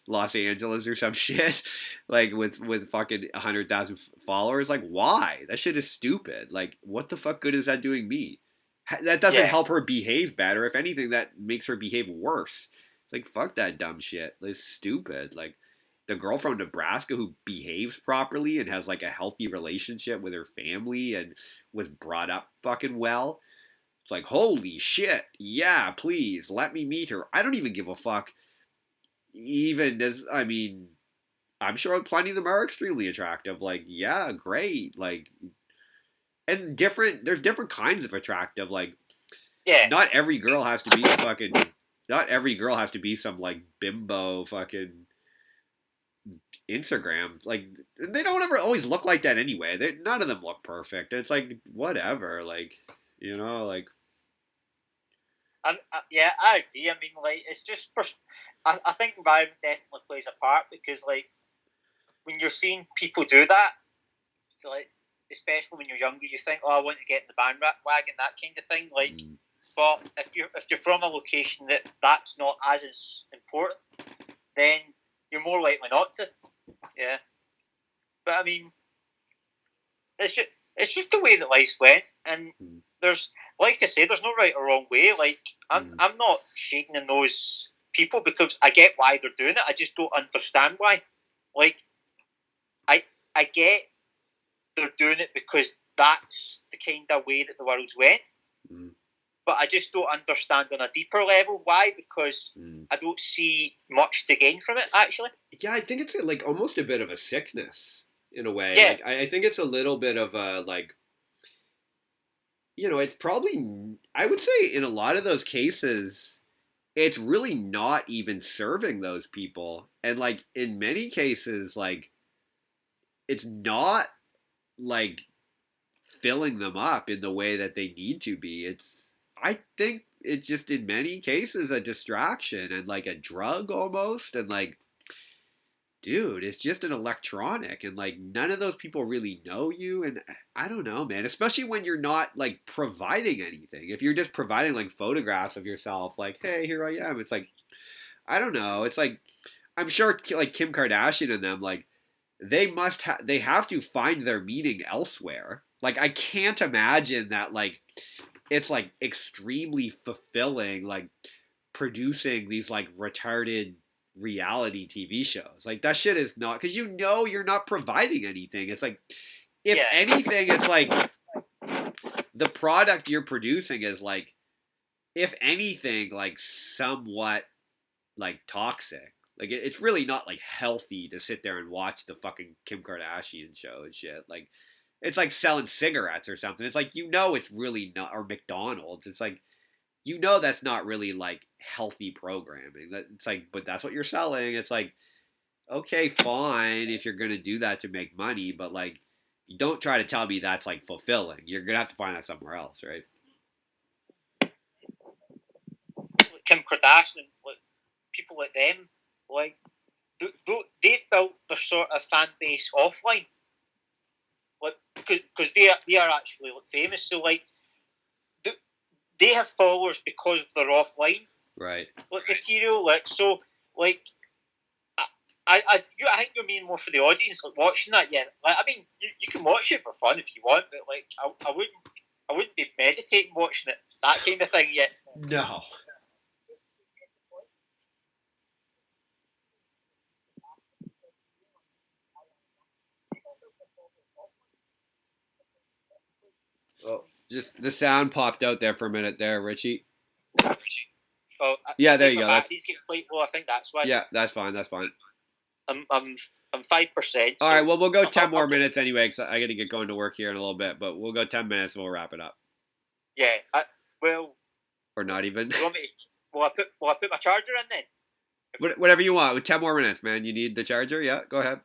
Los Angeles or some shit. Like with fucking 100,000 followers. Like why? That shit is stupid. Like what the fuck good is that doing me? That doesn't help her behave better. If anything, that makes her behave worse. It's like fuck that dumb shit. It's stupid. Like the girl from Nebraska who behaves properly and has like a healthy relationship with her family and was brought up fucking well. It's like holy shit. Yeah, please let me meet her. I don't even give a fuck. Even as I mean, I'm sure plenty of them are extremely attractive. Like yeah, great. Like and different. There's different kinds of attractive. Like not every girl has to be a fucking. Not every girl has to be some like bimbo fucking Instagram. Like they don't ever always look like that anyway. None of them look perfect. It's like whatever. Like like. Yeah, I agree. I mean, like it's just. I think environment definitely plays a part because, like, when you're seeing people do that, like especially when you're younger, you think, "Oh, I want to get in the bandwagon," that kind of thing. Like, but if you're from a location that's not as important, then you're more likely not to. Yeah, but I mean, it's just the way that life went, and there's like I say, there's no right or wrong way. Like I'm not shading in those people because I get why they're doing it. I just don't understand why. Like I get they're doing it because that's the kind of way that the world's went. But I just don't understand on a deeper level why, because I don't see much to gain from it, actually. Yeah, I think it's like almost a bit of a sickness in a way. Yeah. Like I think it's a little bit of a like it's probably I would say in a lot of those cases it's really not even serving those people. And like in many cases like it's not like filling them up in the way that they need to be. I think it's just in many cases a distraction and like a drug almost and like dude, it's just an electronic and like none of those people really know you and I don't know, man, especially when you're not like providing anything. If you're just providing like photographs of yourself like, "Hey, here I am." It's like I don't know. It's like I'm sure like Kim Kardashian and them like they have to find their meaning elsewhere. Like I can't imagine that like it's like extremely fulfilling like producing these like retarded reality TV shows. Like that shit is not because you're not providing anything. It's like if anything, it's like the product you're producing is like if anything like somewhat like toxic. Like it's really not like healthy to sit there and watch the fucking Kim Kardashian show and shit. Like it's like selling cigarettes or something. It's like it's really not or McDonald's. It's like that's not really like healthy programming. That it's like but that's what you're selling. It's like okay, fine if you're going to do that to make money, but like you don't try to tell me that's like fulfilling. You're going to have to find that somewhere else, right? Kim Kardashian, like people like them, like they've built their sort of fan base offline, like because they are actually like, famous. So like they have followers because they're offline, right? Like material, like so, like I think you're meaning more for the audience, like watching that. Yeah, like I mean, you can watch it for fun if you want, but like I wouldn't be meditating watching it, that kind of thing. Yet, no. Oh, just the sound popped out there for a minute there, Ritchie. Oh, Yeah, I there take you my go. back. He's getting quite low. I think that's why. Yeah, that's fine. That's fine. I'm 5%. All So right, well, we'll go 10 more I'll minutes anyway because I got to get going to work here in a little bit. But we'll go 10 minutes and we'll wrap it up. yeah. Well, Or not even. you want me? Will I put my charger in then? Whatever you want. With 10 more minutes, man. You need the charger? Yeah, go ahead.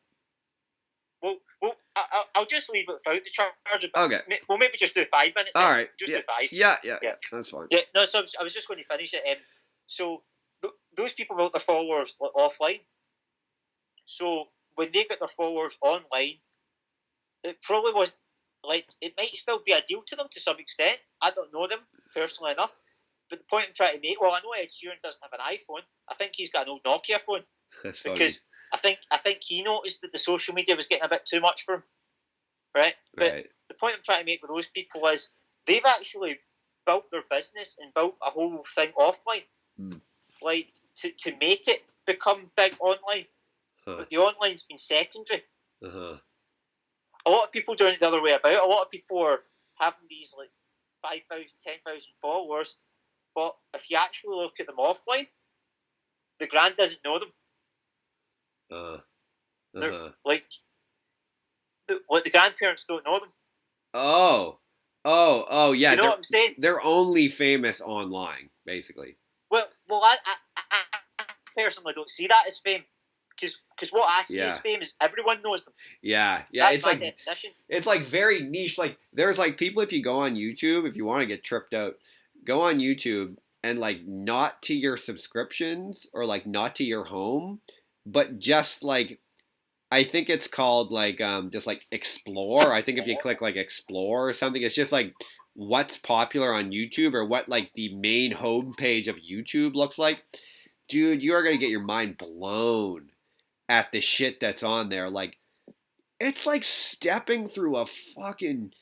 I'll just leave it without the charger. Okay. We'll maybe just do 5 minutes. All right. Just yeah. do 5. Yeah. That's fine. Yeah. No. So I was just going to finish it. So those people got their followers offline. So when they got their followers online, it probably was like it might still be a deal to them to some extent. I don't know them personally enough, but the point I'm trying to make. Well, I know Ed Sheeran doesn't have an iPhone. I think he's got an old Nokia phone. That's because funny. I think he noticed that the social media was getting a bit too much for him, right? But the point I'm trying to make with those people is they've actually built their business and built a whole thing offline, like to make it become big online. But the online's been secondary. A lot of people doing it the other way about. A lot of people are having these like 5,000, 10,000 followers, but if you actually look at them offline, the grand doesn't know them. They're, like the grandparents don't know them. Yeah. You know what I'm saying? They're only famous online, basically. Well, I personally don't see that as fame. Because what I see as fame is everyone knows them. Yeah. That's it's my like definition. It's like very niche. Like there's like people, if you go on YouTube, if you want to get tripped out, go on YouTube and like not to your subscriptions or like not to your home, but just like I think it's called like just like explore. I think if you click like explore or something, it's just like what's popular on YouTube or what like the main homepage of YouTube looks like. Dude, you are gonna get your mind blown at the shit that's on there. Like it's like stepping through a fucking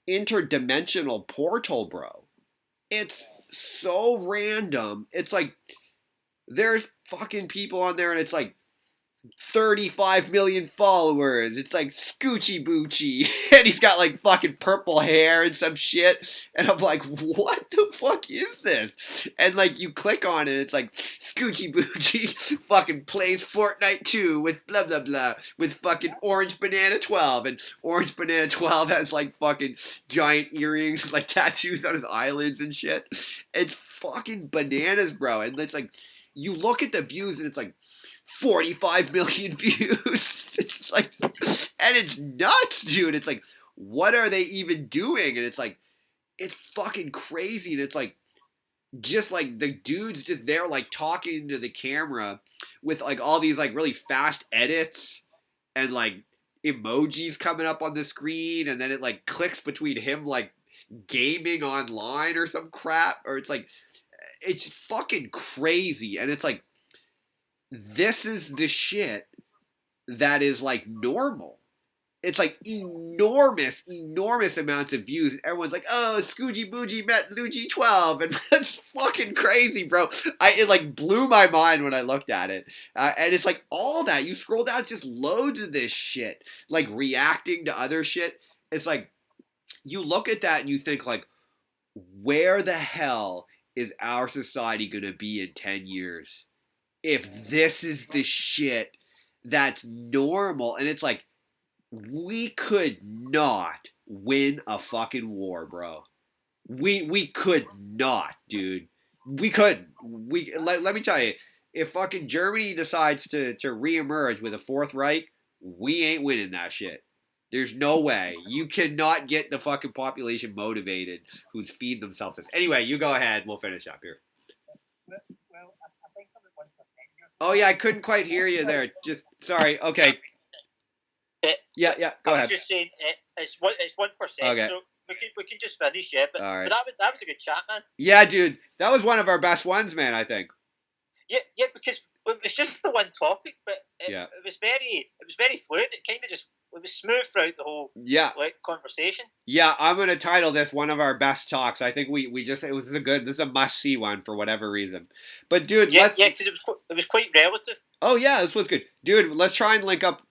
interdimensional portal, bro. It's so random. It's like there's fucking people on there and it's like 35 million followers. It's like Scoochie Boochie. And he's got like fucking purple hair and some shit. And I'm like, what the fuck is this? And like you click on it, it's like Scoochie Boochie fucking plays Fortnite 2 with blah blah blah with fucking Orange Banana 12. And Orange Banana 12 has like fucking giant earrings with like tattoos on his eyelids and shit. It's fucking bananas, bro. And it's like you look at the views and it's like 45 million views. It's like, and it's nuts, dude. It's like, what are they even doing? And it's like, it's fucking crazy. And it's like, just like the dude's just there, like talking to the camera with like all these like really fast edits and like emojis coming up on the screen. And then it like clicks between him like gaming online or some crap. Or it's like, it's fucking crazy. And it's like, this is the shit that is like normal. It's like enormous amounts of views. Everyone's like, oh, Scoogie Boogie met Luigi 12. And that's fucking crazy, bro. It like blew my mind when I looked at it. And it's like all that. You scroll down, it's just loads of this shit. Like reacting to other shit. It's like, you look at that and you think like, where the hell is our society going to be in 10 years? If this is the shit that's normal. And it's like, we could not win a fucking war, bro. We could not, dude. We couldn't. Let me tell you, if fucking Germany decides to reemerge with a Fourth Reich, we ain't winning that shit. There's no way. You cannot get the fucking population motivated who's feeding themselves this. Anyway, you go ahead. We'll finish up here. Oh yeah, I couldn't quite hear you there. Just sorry. Okay. Yeah. Go ahead. I was just saying it's 1%. Okay. So we can just finish, yeah. But, all right. But that was a good chat, man. Yeah, dude, that was one of our best ones, man. I think. Yeah, because it was just the one topic, but it was very fluid. It was smooth throughout the whole conversation. Yeah, I'm gonna title this one of our best talks. I think we just this is a must see one for whatever reason. But dude, because it was quite relative. Oh yeah, this was good, dude. Let's try and link up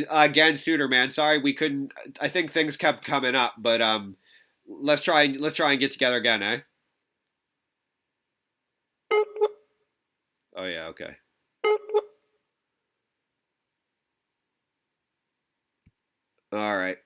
again sooner, man. Sorry we couldn't. I think things kept coming up, but let's try and get together again, eh? Oh yeah, okay. All right.